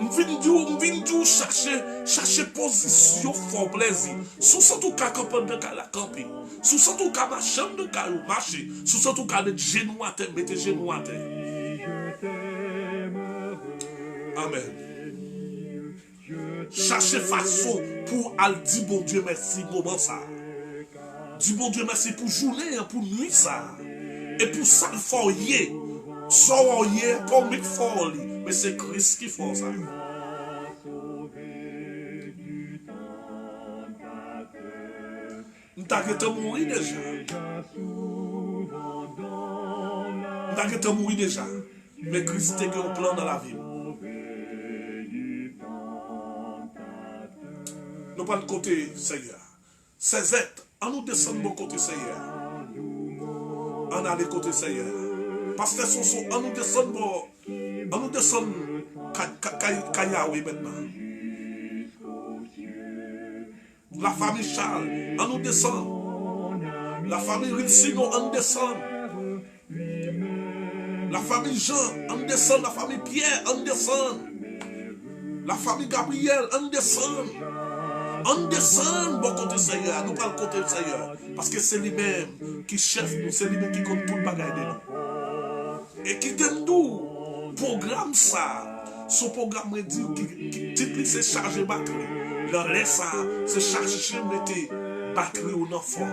M'vin chercher position fort plaisir. Sous ça tout cas camper de la camper. Sous ça tout cas marcher de cas marcher. Sous ça tout cas de genoux à terre, mettez genoux à terre. Amen. Cherchez façon pour aller dire bon Dieu merci moment ça. Dis bon Dieu merci pour journée, pour nuit ça. Et pour ça il faut y soyez comme il faut. Mais c'est Christ qui fait ça. Nous t'avons mourir déjà. Nous t'avons mourir déjà. Mais Christ a un plan dans la vie. Nous pas de côté Seigneur. Ces êtres, on nous descend de côté Seigneur. On a les côtés Seigneur. Parce que on nous descend Kayaoui maintenant. La famille Charles, on nous descend. La famille Rinsino, on descend. La famille Jean, on descend. La famille Pierre, on descend. La famille Gabriel, on descend. On descend bon côté Seigneur. Nous parlons côté Seigneur. Parce que c'est lui-même qui chef nous, c'est lui-même qui compte tout le bagage de nous. Et qui donne tout. Programme ça. Son programme dit qui titre c'est chargé batterie. Le laisse ça, c'est chargé mettre batterie au enfant.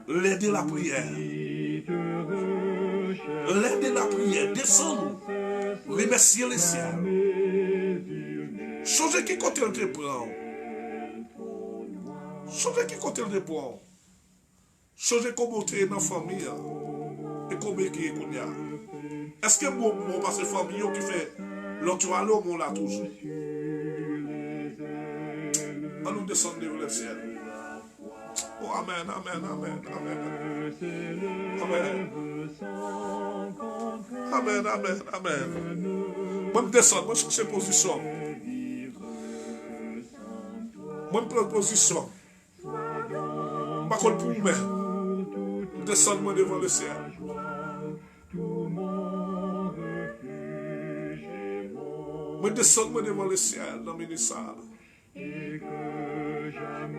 L'aide de la prière. L'aide de la prière. Descends-nous. Remercier les ciels. Changer qui côté le prend. Changer qui côté le prend. Changer comment tu es dans la famille. Et combien qui est qu'on y a. Est-ce que mon passe famille qui fait l'autre à l'homme on l'a toujours. On nous descend vers le ciel. Oh amen, amen, amen, amen. Amen. Amen, amen, amen. Moi je descends, moi je cherche position. Moi je prends position. Pas contre pour moi. Je descends moi devant le ciel. Moi descends moi devant le ciel dans le ministère.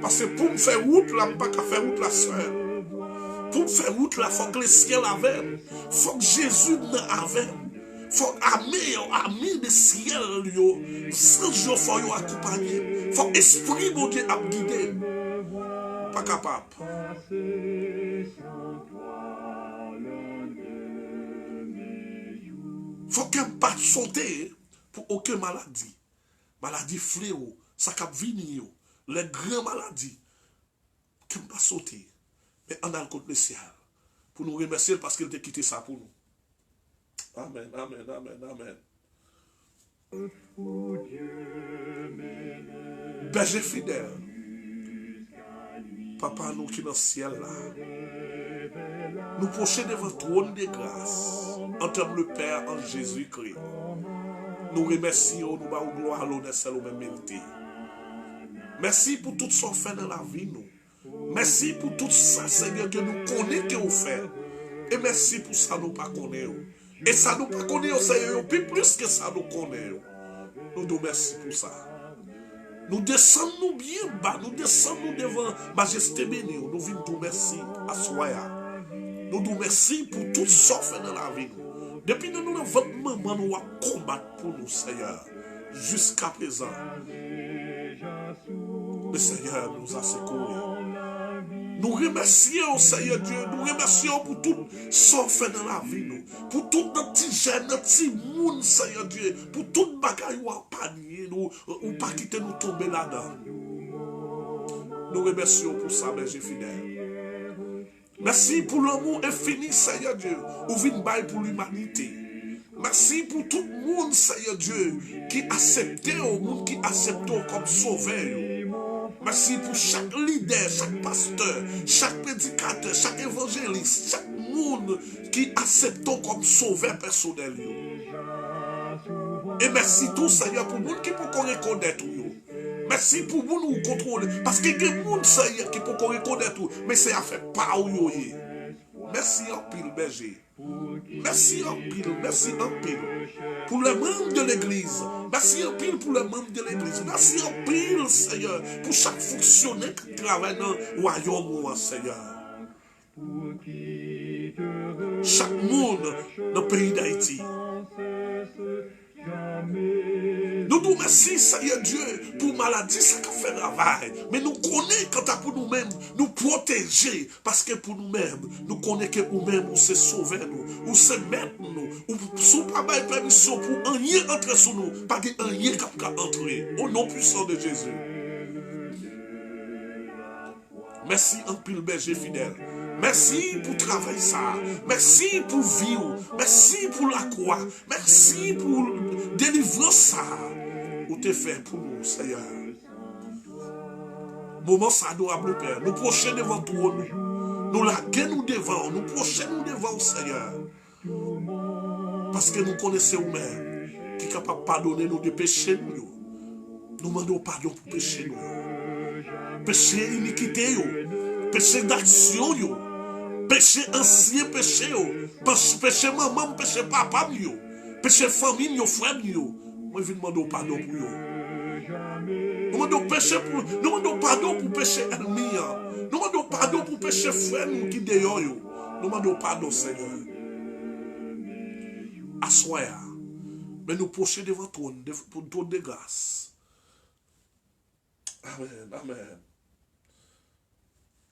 Parce que pour me faire route là, je ne peux pas faire route la soeur. Pour me faire route là, il faut que le ciel avec. Il faut que Jésus avec. Il faut ami de ciel. Sans jour, il faut accompagner. Il faut que l'esprit de Dieu a guidé. Pas capable. Il faut qu'un pas sauter pour aucune maladie. Maladie fléau, ça cap venir. Les grandes maladies, qui ne pas sauter, mais on a le côté le ciel, pour nous remercier parce qu'il a quitté ça pour nous. Amen, amen, amen, amen. Berger fidèle, Papa nous qui est dans le ciel là, nous prochains devant le trône de grâce, en termes le Père en Jésus-Christ. Nous remercions, nous bavons gloire à l'honneur, c'est le même mérité. Merci pour tout ce qu'on fait dans la vie, nous. Merci pour tout ça, Seigneur, que nous connaissons que vous faites. Et merci pour ça, nous ne connaissons pas. Et ça, nous ne connaissons pas, Seigneur, puis plus que ça, nous connaissons. Nous nous remercions pour ça. Nous descendons bien bas, nous descendons devant Majesté bénie. Nous venons nous remercier à Soya. Nous nous remercions pour tout ce qu'on fait dans la vie, nous. Depuis que nous avons votre maman, nous allons combattre pour nous, Seigneur, jusqu'à présent. Le Seigneur nous a secourus. Nous remercions, Seigneur Dieu, nous remercions pour tout ce qu'on fait dans la vie, nous. Pour tout notre petit jeune, notre petit monde, Seigneur Dieu, pour tout bagaille ou en panier, nous, ou pas quitter nous tomber là-dedans. Nous remercions pour ça, berger fidèle. Merci pour l'amour infini, Seigneur Dieu, ou vin bail pour l'humanité. Merci pour tout le monde, Seigneur Dieu, qui accepte au monde, qui accepte comme sauveur. Merci pour chaque leader, chaque pasteur, chaque prédicateur, chaque évangéliste, chaque monde qui accepte comme sauveur personnel. Et merci tout, Seigneur, pour le monde qui peut reconnaître. Merci pour vous nous contrôler. Parce qu'il y a des gens, Seigneur, qui peut reconnaître, mais c'est à faire pas où. Merci en pile, berger. Merci en pile, merci en pile. Pour les membres de l'église. Merci en pile pour les membres de l'église. Merci en pile, Seigneur, pour chaque fonctionnaire qui travaille dans le royaume, Seigneur. Chaque monde dans le pays d'Haïti. Nous nous remercions, Seigneur Dieu, pour maladie, ça fait travail. Mais nous connaissons quant à pour nous-mêmes, nous protéger. Parce que pour nous-mêmes, nous connaissons que nous-mêmes, nous c'est sauver nous, ou c'est mettre nous, ou sous pas de permission pour un lien entrer sur nous, pas un lien qui peut entrer. Au nom puissant de Jésus. Merci en pile berger fidèle. Merci pour travailler ça. Merci pour vivre. Merci pour la croix. Merci pour délivrer ça. Ou te fait pour nous, Seigneur. Moment ça adorable Père. Nous prochains devant toi. Nous laguer nous devant. Nous prochains nous devant, Seigneur. Parce que nous connaissons nous-mêmes qui est capable de pardonner nos péchés. Nous demandons pardon pour péché. Péché iniquité. Péché d'action, péché ancien, péché, péché maman, péché papa, péché famille, frère, moi je demande pardon pour vous. Nous demandons pardon pour péché ennemi. Nous demandons pardon pour péché frère qui dehors. Nous demandons pardon, Seigneur. Assoya. Mais nous prochons devant toi pour ton de grâce. Amen, amen.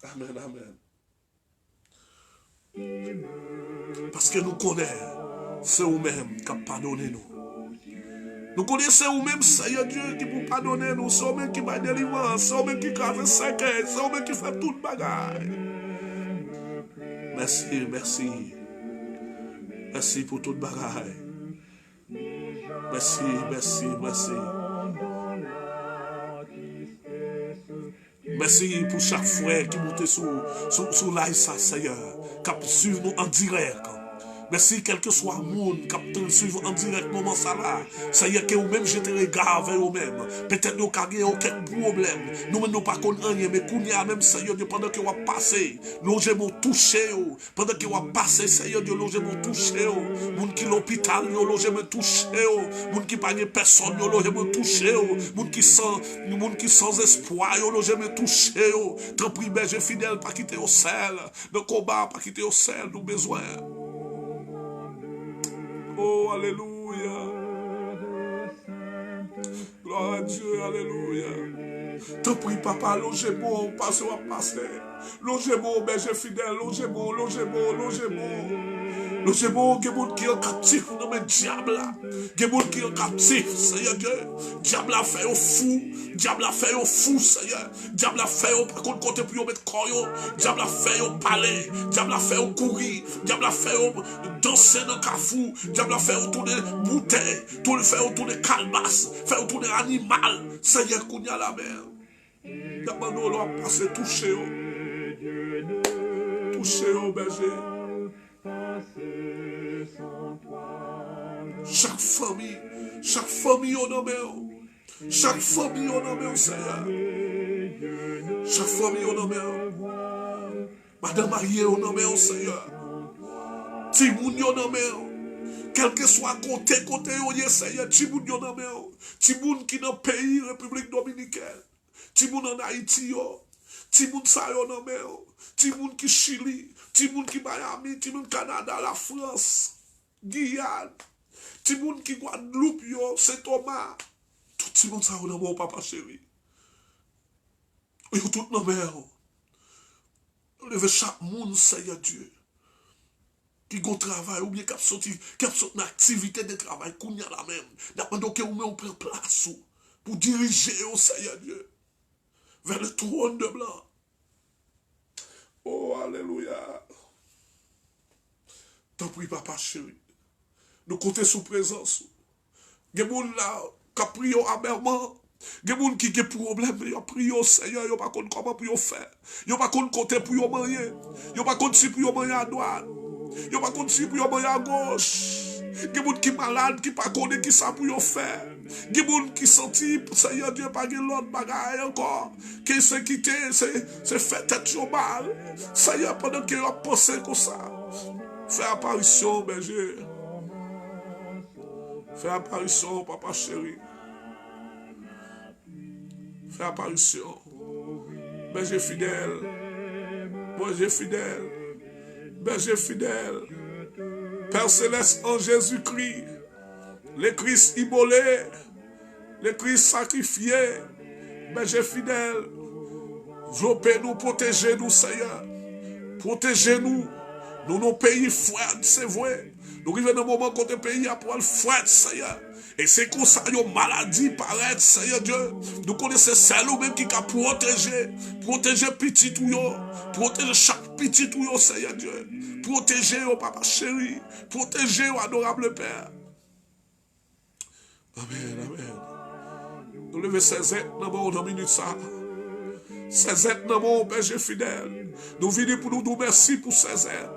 Amen, amen. Parce que nous connaissons, c'est vous-même qui pardonnez nous. Nous connaissons vous-même, Seigneur Dieu, qui peut pardonner nous. C'est vous-même qui va délivrer, c'est vous-même qui crave 5 ans, c'est vous-même qui fait toute bagaille. Merci, merci. Merci pour toute bagaille. Merci, merci, merci. Merci pour chaque frère qui monte sur l'Aïssa, Seigneur, qui suit nous en direct. Merci, quel que soit le monde qui suit en direct moment ça là. Seigneur, que vous-même jetez regard vers vous-même. Peut-être nous avons quelques problèmes. Nous ne pas connaissons rien, mais qu'on y a même, Seigneur Dieu, pendant que vous passez, logez-moi touché. Pendant que vous passez, Seigneur Dieu, logez-moi touché. Moun qui l'hôpital, logez-moi touché. Moun qui pas de personne, logez-moi touché. Moun qui sans espoir, logez-moi touché. Tant pis, berger fidèle, pas quitter au sel. Le combat, pas quitter au sel, nous besoin. Oh, alléluia. Gloire à Dieu, alléluia. Te prie, papa, logez-moi, passe à passer. Logez-moi, berger fidèle, logez-moi, logez-moi, logez-moi. Logez-moi, il y a des gens qui sont captifs, non mais diable là. Il y a des gens qui sont captifs, Seigneur Dieu. Diable a fait au fou, diable a fait au fou, Seigneur. Diable a fait au par contre côté pour mettre corps. Diable a fait au palais, diable a fait au courir, diable a fait au danser dans le cafou, diable a fait autour des bouteilles, tout le fait autour des calebasses, fait autour des animaux. Seigneur, qu'on y a la mer. Diable nous a passé toucher, toucher au berger. Chaque famille au nom, chaque famille au nom, Seigneur. Chaque famille au nom, Madame mariée au nom, Seigneur. Timoun au nom, quel que soit côté, Seigneur. Timoun au nom, Timoun qui dans le pays, République Dominicaine. Timoun en Haïti, Timoun sa au nom, Timoun qui Chili. Timoun qui Miami, Timoun Canada, la France, Guyane, Timoun qui Guadeloupe, Saint-Thomas. Tout Timoun ça ou nan papa chéri. Yo tout nan mère. Levez chaque monde, Seigneur Dieu. Qui gon travail ou bien qui a sorti une activité de travail qu'on y a la même. D'abord que vous mettez en place pour diriger au Seigneur Dieu vers le trône de blanc. Oh, alléluia. T'en prie, papa chéri. Nous comptons sous présence. Il y a des gens là qui prient amèrement. Il y a des gens qui ont des problèmes. Ils prient au Seigneur. Ils ne savent pas comment pour faire. Ils ne savent pas compter pour marier. Ils ne savent pas si pour marier à droite. Ils ne savent pas si pour marier à gauche. Il y a des gens qui sont malades, qui ne savent pas qui ça pour faire. Il y a des gens qui senti, Seigneur Dieu, pas de l'autre bagaille encore. Qui se quitter, c'est fait tête au mal. Seigneur, pendant que vous pensez comme ça, fais apparition, berger. Fais apparition, papa chéri. Fais apparition. Berger fidèle. Berger fidèle. Berger fidèle. Père céleste en Jésus-Christ. Le Christ immolé. Le Christ sacrifié. Berger fidèle. Je nous protéger nous, Seigneur. Protégez-nous. Nous, nos pays frères, c'est vrai. Nous arrivons dans un moment quand le pays a pour le frère, Seigneur. Et c'est comme ça, il y a une maladie paraît, Seigneur Dieu. Nous connaissons celle ou même qui a protégé. Protéger petit ou yo. Protéger chaque petit ou yo, Seigneur Dieu. Protéger, oh papa chéri. Protéger, oh adorable Père. Amen, amen. Nous levons ces êtres dans la minute ça. Ces êtres dans mon berger fidèle. Nous venons pour nous dire merci pour ces êtres.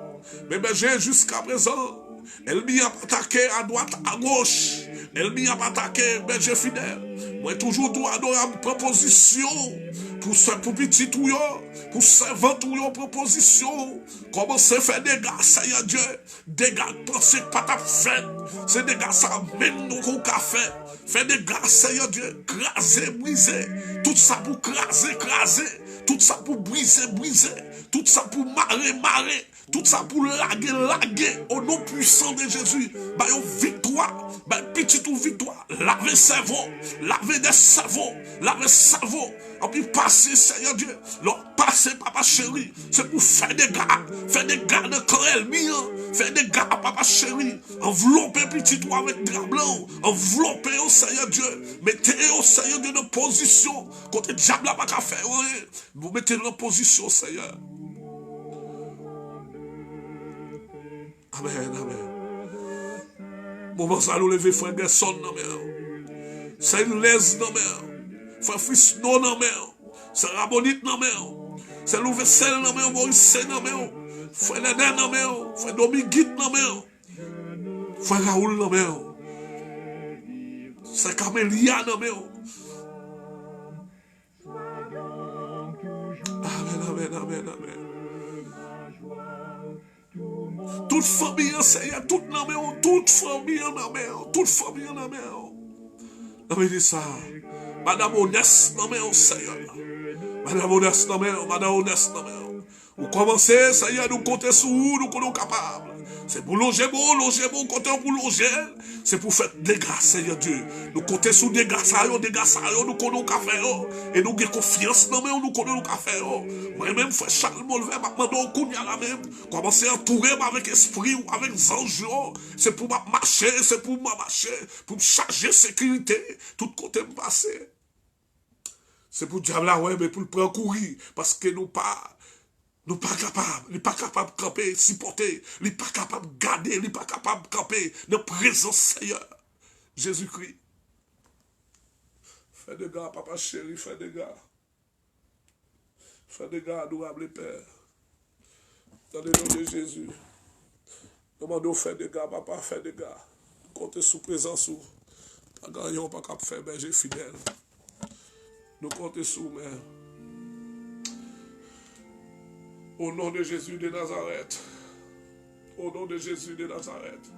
Mais berger, jusqu'à présent, elle m'y a attaqué à droite, à gauche. Elle m'y a attaqué, berger fidèle. Moi, toujours tout adorable proposition. Pour petit tout yo, pour servant tout yo, proposition. Comment se fait des gars, Seigneur Dieu. Des gars, pensez pas ta fait. C'est des gars, ça même nous qu'on a fait. Fait des gars, Seigneur Dieu, craser, briser. Tout ça pour craser, craser. Tout ça pour briser, briser. Tout ça pour marrer, marrer. Tout ça pour laguer, laguer. Au nom puissant de Jésus. Bah, une victoire. Bah, petite victoire. Laver cerveau. Laver des cerveaux. Laver cerveau. Et puis passer, Seigneur Dieu. Leur passer, papa chéri. C'est pour faire des gars. Faire des gars de quand elle mien. Faire des gars, papa chéri. Envelopper petit toi avec drap blanc. Envelopper au Seigneur Dieu. Mettez au Seigneur Dieu de position. Quand le diable n'a pas qu'à faire. Vous mettez dans position, Seigneur. Amen, amen. Moment ça nous lever frère Gerson non mais. C'est une laisse non mais. Frère Frisno non mais. C'est Rabonite non mais. C'est Louvessel non mais, Maurice non mais. Frère Lénin non mais. Frère Domiguite non mais. Frère Raoul non mais. C'est Camélia non mais. Amen, amen, amen, amen. Toute famille, Seigneur, toute famille, toute famille en mer, toute famille en mer. Non mais dis ça. Madame Onès, non mais Seigneur. Madame Onès, non mais, Madame Onès, non mais. Vous commencez, Seigneur, nous compter sur vous, nous sommes capables. C'est pour loger bon, compter pour loger. C'est pour faire des grâces, Seigneur Dieu. Nous compter sur des grâces, nous connaissons qu'à faire. Et nous avons confiance, non mais nous connaissons qu'à faire. Moi-même, frère Charles Molvet, maintenant, on la même. Commencer à entourer avec esprit ou avec anges. C'est pour marcher, c'est pour marcher, pour me charger sécurité. Tout côté me passer. C'est pour diable là, ouais, mais pour le prendre courir. Parce que nous pas capables, nous pas capables de camper, supporter, nous pas capables de garder, nous pas capables de camper dans la présence Seigneur. Jésus-Christ. Fais des gars, papa chéri, fais des gars. Fais des gars, adorable Père. Dans le nom de Jésus. Demandons faire des gars, papa, fais des gars. Comptez sous présence ou. Pas gagnons, pas capable de faire berger fidèle. Nous comptons sous, mais. Au nom de Jésus de Nazareth. Au nom de Jésus de Nazareth.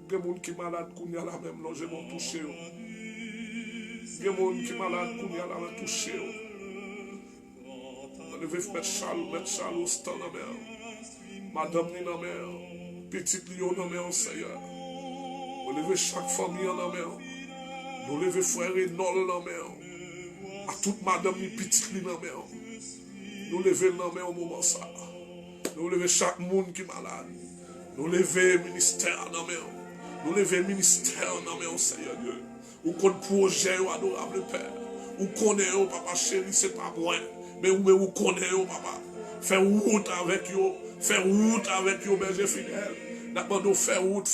Il y a des gens qui sont malades, qui ont la même logement touché. Il y a des gens qui sont malades, qui ont la même touché. On devait mettre Charles au stand en mer. Madame ni en mer. Petite Lyon en mer, Seigneur. On devait chaque famille en mer. Nous devons frère et Nol en mer. À toute madame ni petite Lyon en mer. Nous levons dans main au moment ça. Nous levons chaque monde qui est malade. Nous levons le ministère dans main. Nous levons le ministère dans main, Seigneur Dieu. Ou qu'on projet, adorable Père. Ou connaît, papa chéri, c'est pas moi. Mais ou connaît, papa. Faire route avec eux. Faire route avec eux, berger fidèle. Nous faire route,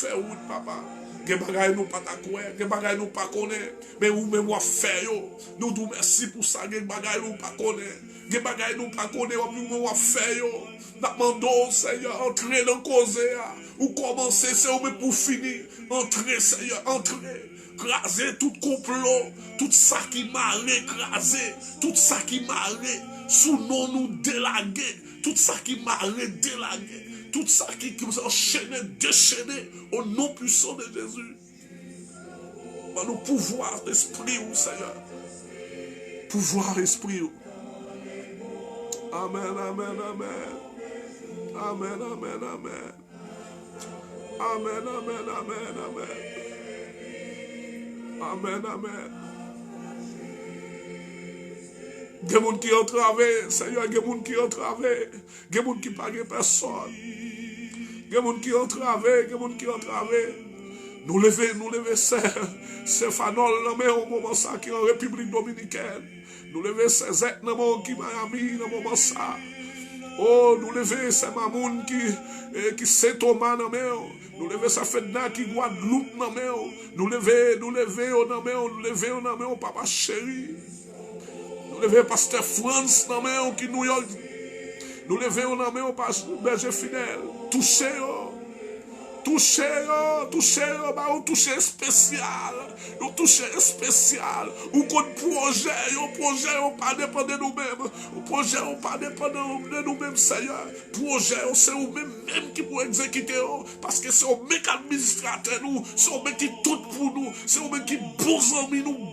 papa. Gen bagay nous pas ta koué, gen bagay nous pas connaît, mais ou même moi faire yo. Nous nous merci pour ça, gen bagay nous pas connaît. Gen bagay nous pas connaît, ou même moi faire yo. N'a demandons Seigneur, entrer dans cause Ou commencer, c'est ou pour finir. Entrez, Seigneur, entrez. Craser tout complot, tout ça qui m'a écrasé, tout ça qui m'a sous nous délagué, tout ça qui m'a délagué, tout ça qui nous enchaîné, déchaîné, au nom puissant de Jésus. Par le pouvoir d'esprit, Seigneur. Pouvoir esprit. Amen, amen, amen. Amen, amen, amen. Amen, amen, amen, amen. Amen, amen. Il y a des gens qui ont travaillé, Seigneur, il y a des gens qui ont travaillé, il y a des gens qui ne payent personne. Il y a des gens qui ont travaillé, il y a des gens qui ont travaillé. Nous lever ces fanols au moment ça qui est en République Dominicaine. Nous lever ces êtres qui sont Miami dans le moment ça. Oh, nous lever ces mamoun qui Saint-Thomas dans nous lever sa fête qui Guadeloupe dans nous lever au papa chéri. Nous lever pasteur France dans qui New York. Nous lever au pasteur berger fidèle. Toucher, toucher spécial. Un toucher spécial. Ou qu'on projet pas dépendre de nous-mêmes. Un projet pas dépendre de nous-mêmes, Seigneur. Projet, c'est nous-mêmes qui pour exécuter. Parce que c'est nous qui administrateur nous. C'est nous qui tout pour nous. C'est nous qui bons amis nous.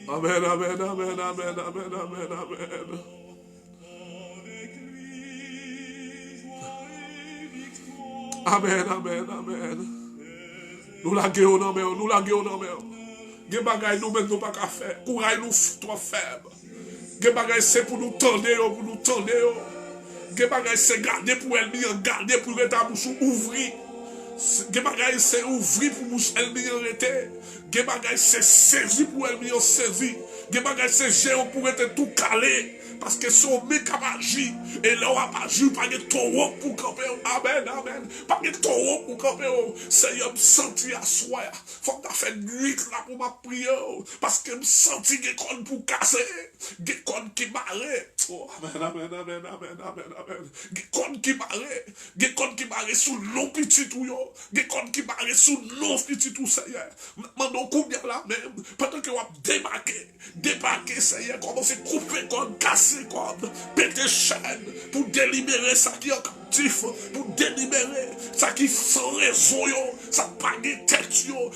Amen, amen, amen, amen, amen, amen, amen. Amen, amen, amen. Nous laguons dans mer, nous laguons dans mer. Des bagailles nous-mêmes nous pas qu'à faire. Courage nous trop faible. Des bagailles c'est pour nous tendre, Des bagailles c'est garder pour elle, garder pour ta bouche ouvrir. Des bagailles c'est ouvrir pour bouche elle arrêter. Des bagailles c'est saisir pour elle saisir. Des bagailles c'est géant pour être tout calé. Parce que son mec a agi. Et là, on a pas agi. Pas de taureau pour camper. Amen, amen. Pas de taureau pour camper. Seigneur, me senti à soi. Faut que tu fasses nuit là pour ma prière. Parce que me senti des cornes pour casser. Des cornes qui m'arrêtent. Oh, amen, amen, amen, amen, amen, amen. Des cornes qui m'arrêtent. Des cornes qui m'arrêtent sous l'eau petit tout. Des cornes qui m'arrêtent sous l'eau petit tout, Seigneur. Maintenant, combien là même. Pendant que on va débarquer, Seigneur. Commencer à couper cornes, casser. Péter chaîne pour délibérer ça qui est captif, pour délibérer ça qui sans raison, ça pas de tête,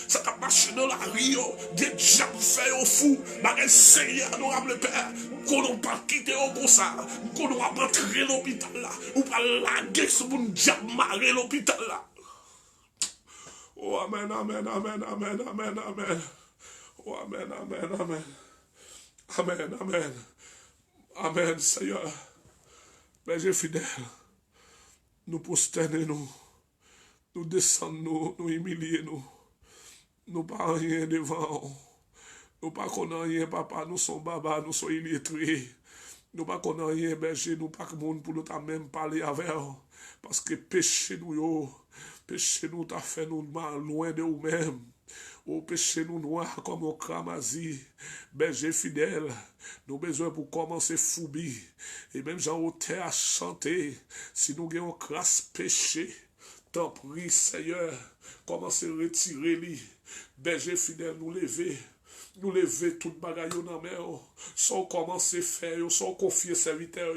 ça qui marche dans la rue, des diables fait au fou, mais Seigneur, adorable Père, qu'on n'a pas quitté comme ça, qu'on n'a pas entré l'hôpital là, ou pas laguer sur un diable marrer l'hôpital là. Oh, amen, amen, amen, amen, amen, amen. Oh, amen, amen, amen. Amen, amen. Amen, Seigneur. Berger fidèle, nous prosternons nous descendons, nous humilions nous pas rien devant, nous pas connaissons rien, papa, nous sommes baba, nous sommes illettrés, nous pas connaissons rien, berger, nous pas monde pour nous même parler avec, parce que péché nous t'a fait nous mal loin de nous-mêmes. Au péché nous noir comme au cramazi, berger fidèle, nous besoin pour commencer foubi, et même Jean au terre à chanter, si nous avons crasse péché, tant prie Seigneur, commencez à retirer lui, berger fidèle nous lever toute bagaille dans mer, sans commencer faire, sans confier serviteur,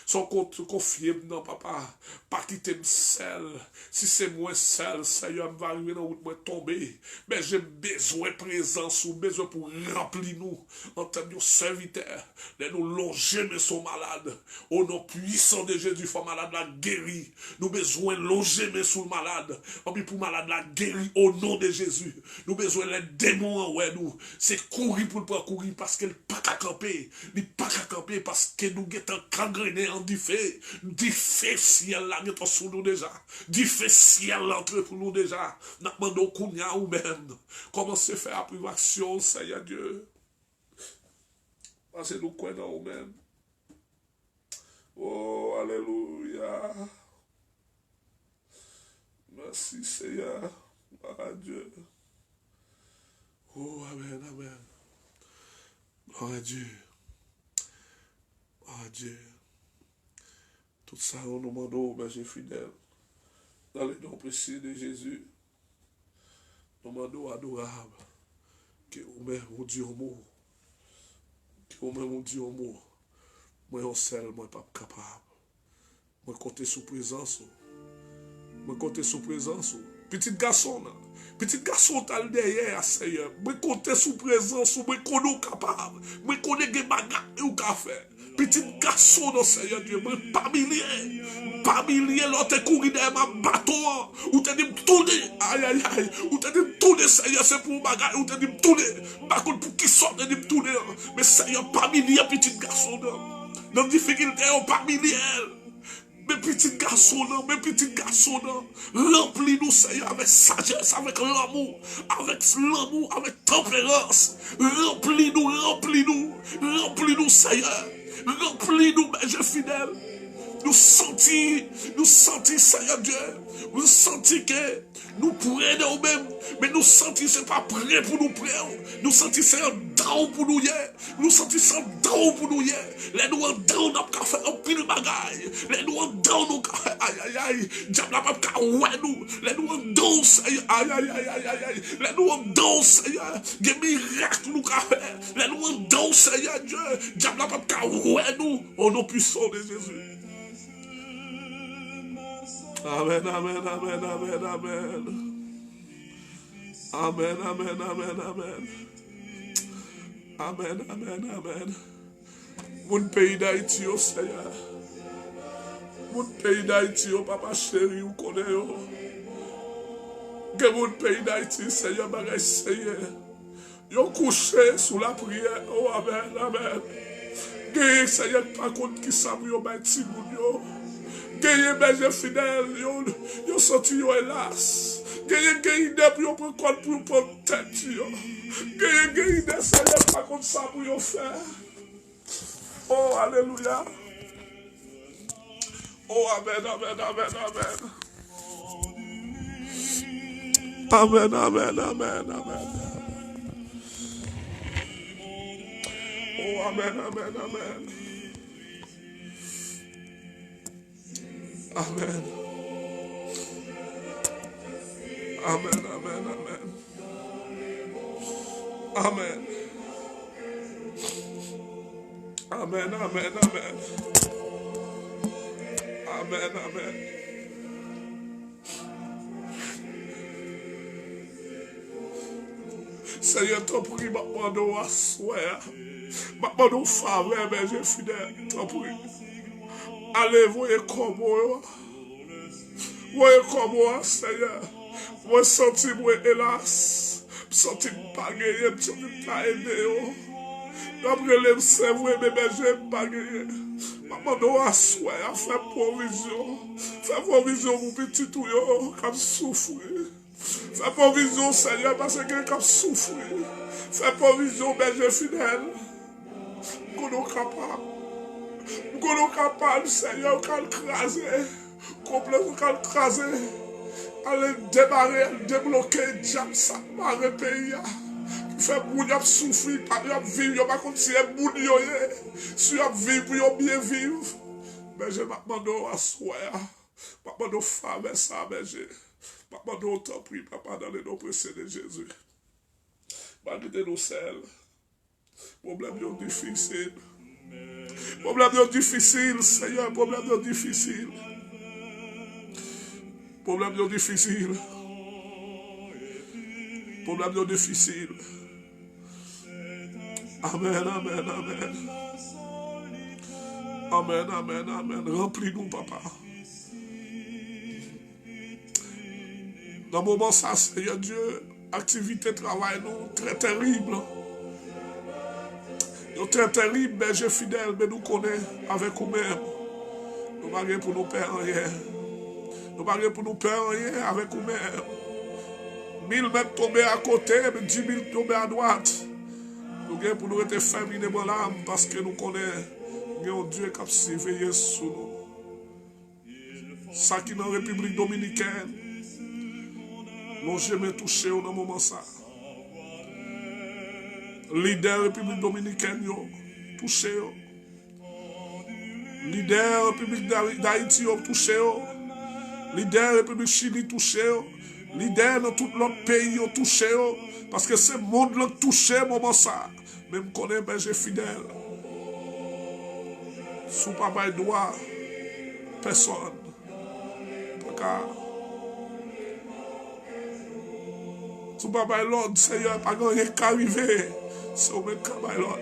sans confier dans papa, pas quitter seul, si c'est moi seul, Seigneur va arriver dans où moi tomber, mais j'ai besoin de présence ou besoin pour remplir nous, en tant que serviteur, de nous longer mais sont malades, au nom puissant de Jésus, faut malade la guéri, nous besoin de loger mais sont malades, pour malade la guéri au nom de Jésus, nous besoin les démons en ouais nous, c'est courir pour ne pas courir parce qu'elle pas qu'à camper. Il pas qu'à camper parce que nous sommes gangrénés en du fait ciel là est sous nous déjà. Du fait ciel entre pour nous déjà. Nous demandons qu'on y a ou même. Comment se faire la privation, Seigneur Dieu. Parce que nous croyons nous-mêmes. Oh, alléluia. Merci Seigneur. Gloire à Dieu. Oh, amen, amen. Gloire à Dieu. Gloire à Dieu. Tout ça, on nous demande, berger fidèle, dans le nom précieux de Jésus, nous demandons adorable, que vous-même, vous Dieu amour, que vous-même, vous Dieu amour, moi, on seul, moi, pas capable. Moi, compter sous présence, moi, compter sous présence, petit garçon, t'as le derrière, Seigneur, moi, compter sous présence, moi, connais capable, moi, connais des bagages ou faire. Petit garçon, non, Seigneur Dieu, moi, pas millier, l'autre courir derrière ma bateau, ou t'as dit tourner, aïe, ou t'as dit tourner, Seigneur, c'est pour bagage, ou t'as dit tourner, par contre, pour qui sort, t'as dit tourner, mais Seigneur, pas millier, petit garçon, non, dans difficulté, pas millier. Mes petits garçons, remplis-nous, Seigneur, avec sagesse, avec l'amour, avec tempérance. Remplis-nous, Seigneur. Remplis-nous, berger fidèle. Nous sentis, Seigneur Dieu. Nous sentis que nous prenons nous-mêmes, mais nous sentis c'est pas prêt pour nous prendre. Nous sentis c'est un down pour nous hier. Nous sentis c'est un down pour nous hier. Les nous en down, nous avons fait un pile bagaille. Les nous en down, nous aïe. Diable n'a pas qu'à ouais nous. Les nous en down, Seigneur. Aïe. Les nous en down, Seigneur. Des miracles nous avons fait. Les nous en down, Seigneur Dieu. Diable n'a pas qu'à ouais nous. Au nom puissant de Jésus. Amen. Mon pays d'Haïti, oh Seigneur. Mon pays d'Haïti, oh Papa chéri, vous connaissez. Que mon pays d'Haïti, Seigneur, bagay Seigneur. Yo couché sous la prière, oh amen. Que Seigneur, par contre, qui savent yo bâti yo. Gagne berger fidèle, yo sorti yo hélas. Gagne idée pour yo prendre tête yo. Gagne idée Seigneur par contre ça pour yo faire. Oh alléluia. Oh amen. Oh amen. Amen. Seigneur, t'en prie, ma demande à soir. Ma demande faveur, berger fidèle, t'en prie. Allez, voyez comment, Seigneur. Moi, senti, moi, hélas. Senti, pas gagner, senti, pas aider. D'après les cerveaux, mes bergers, pas gagner. Maman, doit asseoir, faire provision. Faire provision pour petit tout, comme souffrir. Faire provision, Seigneur, parce que comme souffrir. Faire provision, berger fidèle. Qu'on est capable. Qu'on est capable, Seigneur, qu'on crase, complètement qu'on crase, aller démarrer, débloquer, diable, ça, marrer pays, faire moun yap souffrir, pas yap vivre, y'a pas continuer moun yoye, si yap vivre, pour y'a bien vivre, mais je m'attends à soi, m'attends femme, ça, mais je m'attends t'en prie, papa, dans les noms précieux de Jésus. Malgré nos seuls, problème difficile. Problème difficile, Seigneur, problème difficile. Problème difficile. Problème difficile. Amen. Remplis-nous, papa. Dans le moment ça, Seigneur Dieu, activité, travail, nous, très terrible. Nous très terrible, berger fidèle, mais nous connaissons avec vous-même. Nous ne pouvons pas pour nous perdre rien. Nous ne pouvons pas pour nous perdre rien avec vous-même. 1000 mètres tombés à côté, mais 10 000 tombés à droite. Nous avons pour nous être fermés dans l'âme parce que nous connaissons un Dieu qui a surveillé sur nous. Ça qui est dans la République dominicaine, nous jamais touché au moment ça. Leader République dominicaine, touché. Leader République d'Haïti ont touché. Leader République Chili touché. Leader dans tout l'autre pays ont touché. Parce que ce monde l'a touché, moment ça. Même qu'on est berger fidèle. Sous papa et droit, personne. Sous papa et l'ordre, Seigneur, pas rien qui arrive. C'est au même papa et l'ordre.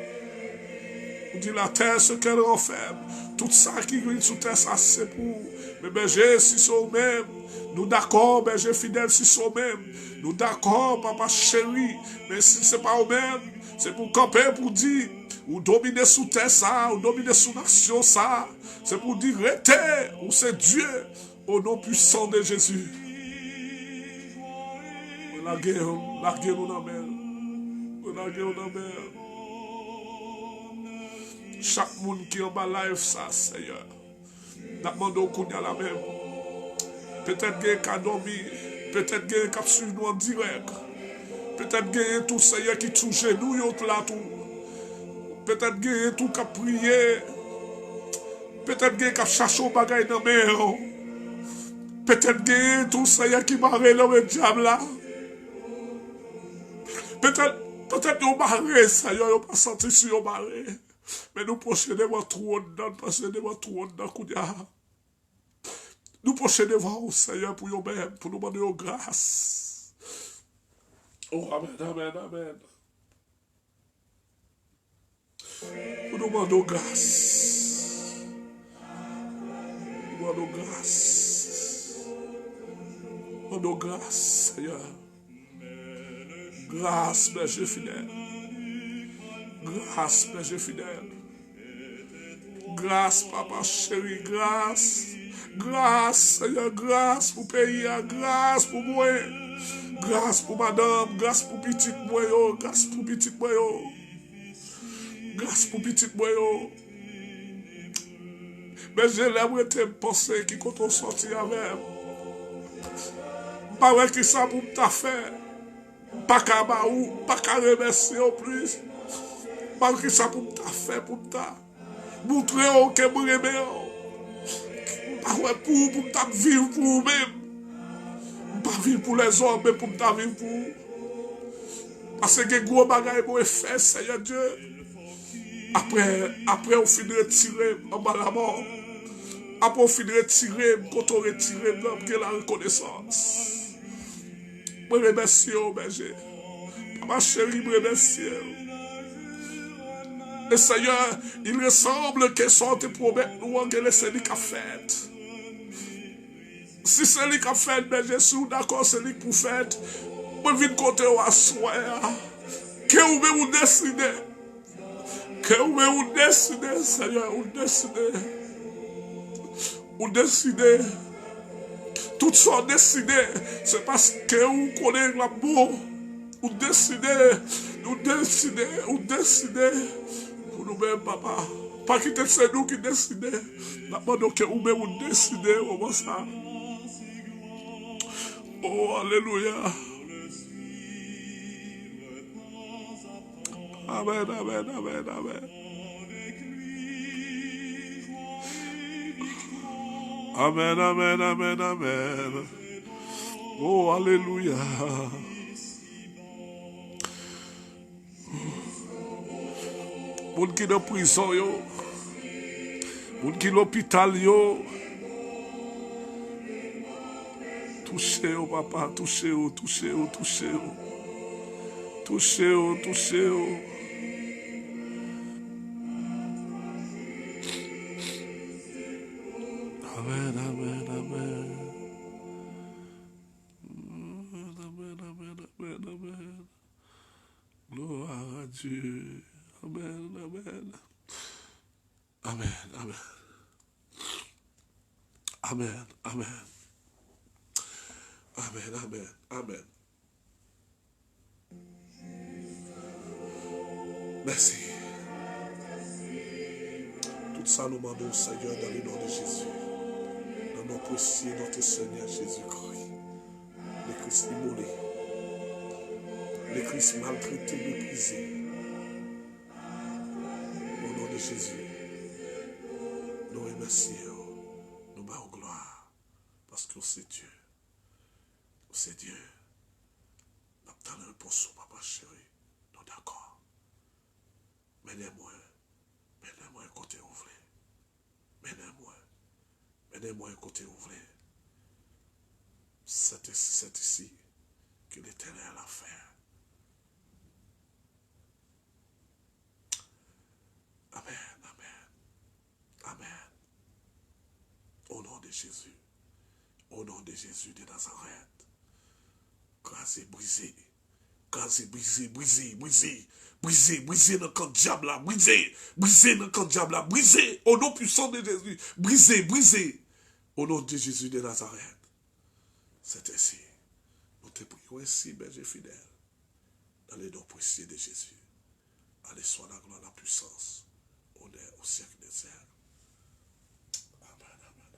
On dit la terre, ce qu'elle renferme. Tout ça qui vit sous terre, ça c'est pour. Mais berger, si c'est au même. Nous d'accord, berger fidèle, si c'est au même. Nous d'accord, papa chéri. Mais si c'est pas au même, c'est pour camper, pour dire. Ou dominer sous terre ça, ou dominer sous nation ça. C'est pour dire rester, ou c'est Dieu, au nom puissant de Jésus. La guerre nous dans la mer. La guerre dans la mer. Chaque monde qui est en bas live ça, Seigneur. N'a demandé au Kounia la même. Peut-être qu'il y a qu'à dormir. Peut-être qu'il y a qu'à suivre nous en direct. Peut-être qu'il y a tout Seigneur qui touche nous, y'autre là tout. Peut-être qu'il y a tout qui a prié. Peut-être qu'il y a qui cherché au bagage dans la mer. Peut-être qu'il y a tout Seigneur qui marre dans le diable là. Peut-être qu'on marre, Seigneur, on pas senti si on marre. Mais nous procédons trop dedans, procédons trop dedans, Kounia. Nous procédons, Seigneur, pour nous-mêmes, pour nous demander grâce. Oh, amen, amen, amen. Pour nous demander grâce. Nous demandons grâce. Nous demandons grâce, Seigneur. Grâce, berger fidèle. Grâce, berger fidèle. Grâce, papa chéri, grâce. Grâce, Seigneur, grâce pour pays, grâce pour moi. Grâce pour madame, grâce pour petit moi, grâce pour petit moi. Grâce pour petit moi. Mais je l'aimerais te penser qui quand on sortit avec. Pas vrai que ça pour t'a fait. Pas qu'à baou, pas qu'à remercier au plus. Pas que ça pour t'a fait pour t'a. Montrer que vous aimez. Pas ouais pour t'a vivre pour vous-même. Pas vivre pour les hommes, mais pour t'a vivre pour vous. Parce que gros bagaille pour faire, Seigneur Dieu. Après on finit de retirer en bas la mort. Après on finit de retirer, quand on retire, l'homme qui a la reconnaissance. Je remercie, berger. Papa chéri, je remercie. Et Seigneur, il ressemble que sorte pour mettre nous que c'est lui qui a fait. Si c'est lui qui a fait, berger, si vous d'accord, c'est lui pour faire. Je viens de côté au assoir. Que vous me décidez. Que vous décidez, Seigneur, vous décidez. Vous décidez. Toutes sont décidées. C'est parce que vous connaissez l'amour. Vous décidez. Vous décidez. Vous décidez. Pour nous-mêmes, papa. Pas quitter c'est nous qui décidons. D'abord que vous-même vous décidez. Comment ça? Oh, alléluia. Amen, amen, amen, amen. Amen, amen, amen, amen. Oh, alléluia. Moun qui dans prison yo, moun qui l'hôpital yo, touchez au papa, touchez au, touchez au, touchez au, touchez au, touchez au. Amen, amen, amen. Amen, amen, amen, amen. Gloire à Dieu. Amen, amen. Amen, amen. Amen, amen. Amen, amen, amen. Merci. Tout ça nous demandons, Seigneur, dans le nom de Jésus. Dans notre précieux, notre Seigneur Jésus-Christ. Le Christ immolé. Le Christ maltraité, méprisé. Au nom de Jésus. Nous remercions. remercions, nous bâtons gloire, parce que c'est Dieu. C'est Dieu. Nous avons une réponse, papa chéri. Nous d'accord. Menez-moi côté ouvert. Menez-moi côté ouvert. C'est ici que l'Éternel a fait. Amen, amen, amen. Au nom de Jésus, au nom de Jésus de Nazareth, grâce est brisée. Grâce est brisée, brisée dans le camp diable là, brisée dans le camp diable là, brisée au nom puissant de Jésus, brisée au nom de Jésus de Nazareth. C'est ainsi. Nous te prions ainsi, berger fidèle, dans les noms précieux de Jésus. Allez, soit la gloire, la puissance, honneur au siècle des siècles. Amen, amen,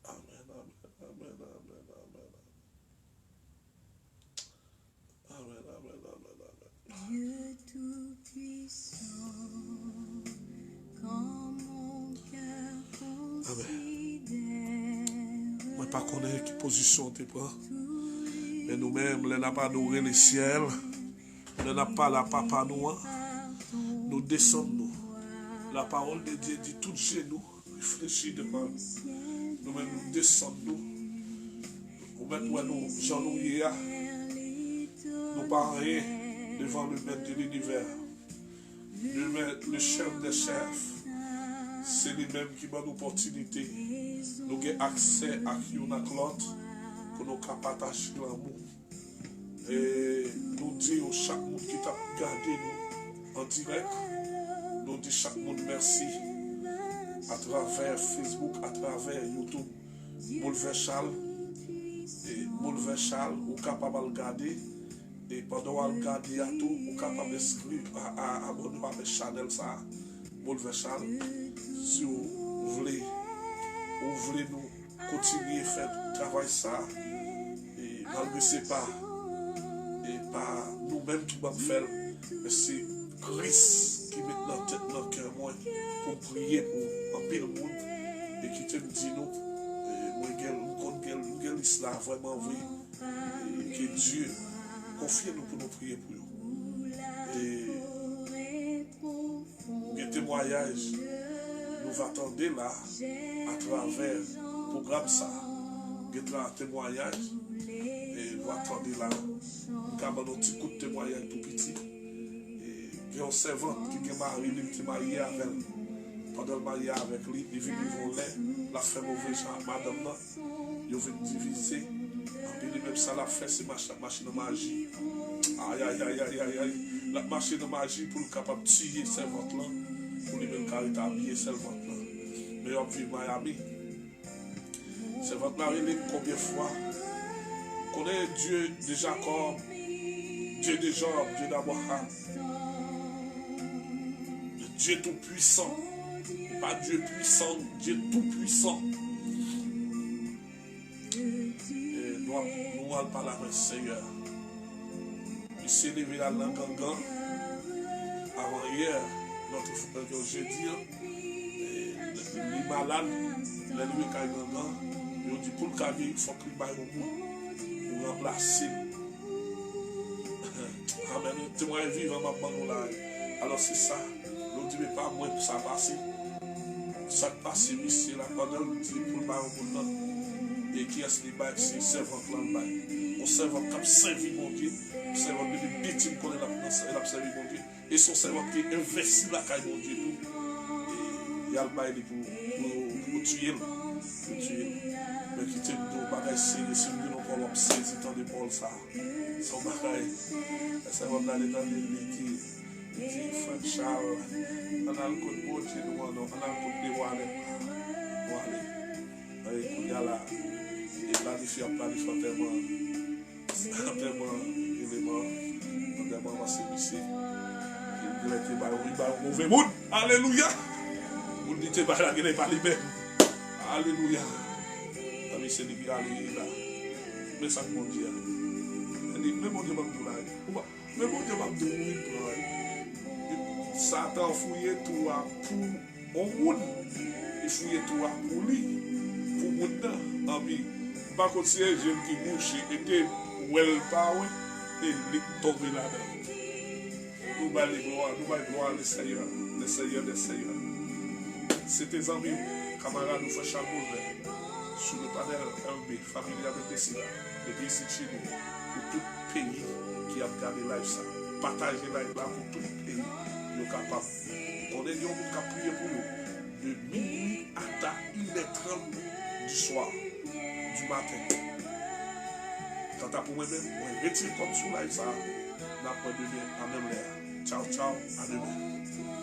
amen. Amen, amen, amen, amen, amen. Amen, amen, amen, amen. Dieu tout-puissant, quand mon cœur considère. Moi, pas connaître quelle position tu prends. Mais nous-mêmes, nous n'avons pas adoré le ciel. Nous n'avons pas la papa nous. Nous descendons. La parole de Dieu dit tout chez nous. Réfléchis devant nous. Nous-mêmes, nous descendons. Nous-mêmes, nous, Jean-Louis, nous parlons rien devant le maître de l'univers. Le chef des chefs. C'est lui-même qui donne l'opportunité. Nous avons accès à qui on a l'autre pour nous partager l'amour. Et nous disons chaque monde qui t'a regardé nous en direct. Nous disons chaque monde merci à travers Facebook, à travers YouTube. Boulevard Charles, ou capable de regarder. Et pendant qu'on regarde à tout, ou capable d'inscrire à abonner à la chaîne ça. Boulevard Charles. Si vous voulez nous continuer à faire travail ça, et malgré ce pas, et pas nous-mêmes qui vont faire, mais c'est Christ qui met dans la tête, dans le cœur, moi, pour prier pour un peu de monde, et qui te dit nous, moi, je l'islam vraiment vrai, et que Dieu confie nous pour nous prier pour nous. Et le témoignage, nous attendons là, à travers le programme ça, un témoignage, et nous attendons là, nous avons un petit coup de témoignage tout petit. Et il y a un servant qui est marié, il est marié avec elle. Pendant le mariage avec lui, il vient vivre l'air, la fait mauvais genre, madame là, il vient diviser, et puis même ça l'a fait, c'est machine de magie. Aïe, la machine de magie pour le capable de tuer servant là. Pour les mêmes carrés habillés, c'est le ventre là. Mais on vit Miami. C'est votre mari, combien de fois connaît Dieu de Jacob, Dieu de Job, Dieu d'Abraham. Dieu tout-puissant. Pas Dieu puissant, Dieu tout-puissant. Et nous allons parler avec le Seigneur. Il s'est levé là dans le gangan avant hier. Notre frère jeudi, les malades, les nuits qui sont ils ont dit pour le cas, il faut qu'il baille au bout pour remplacer. Amen. Témoin vivant, maman, là. Alors c'est ça. Nous disons, mais pas moins pour ça passer. Ça passe ici, là, pendant le dit pour le baille au bout. Et qui est-ce qui baille, c'est servant là le baille. On servant qui a servi mon Dieu. On servant de victime qu'on est là, il a servi mon Dieu. Et son servant qui est investi la caille mon Dieu tout. Et il y a le bail pour tuer. Mais qui te dit, bagage c'est si nous avons encore saisi tant de Paul ça. Son bagage. Le servant là, il dit, frère Charles, on a le coup de bon Dieu, on a le coup de Wallet. Il y a là, il planifie tellement éléments, c'est il était mauvais monde. Alléluia. Vous dites que il n'est pas libre. Alléluia. Ami, c'est lui qui est allé là. Mais ça, mon Dieu. Mais mon Dieu m'a dit là. Mais mon Dieu m'a dit là. Satan fouillé tout pour on moun, il fouille tout pour lui, pour moun nan, en vie. Par contre, si un jeune qui bouche était well power, et il tombe là-dedans. Nous baillons gloire le Seigneur, le Seigneur des Seigneurs. C'est tes amis, camarades, nous faisons chapeau sur le panel MB, famille avec des signes, depuis ici chez nous, pour tout pays qui a regardé live ça. Partagez live là pour tout pays, nous capables. On est dit, on peut prier pour nous, de minuit à 1h30 du soir, du matin. Quant à pour moi-même, on retire comme sur live ça, n'a pas donné à même l'air. Ciao, ciao, à demain.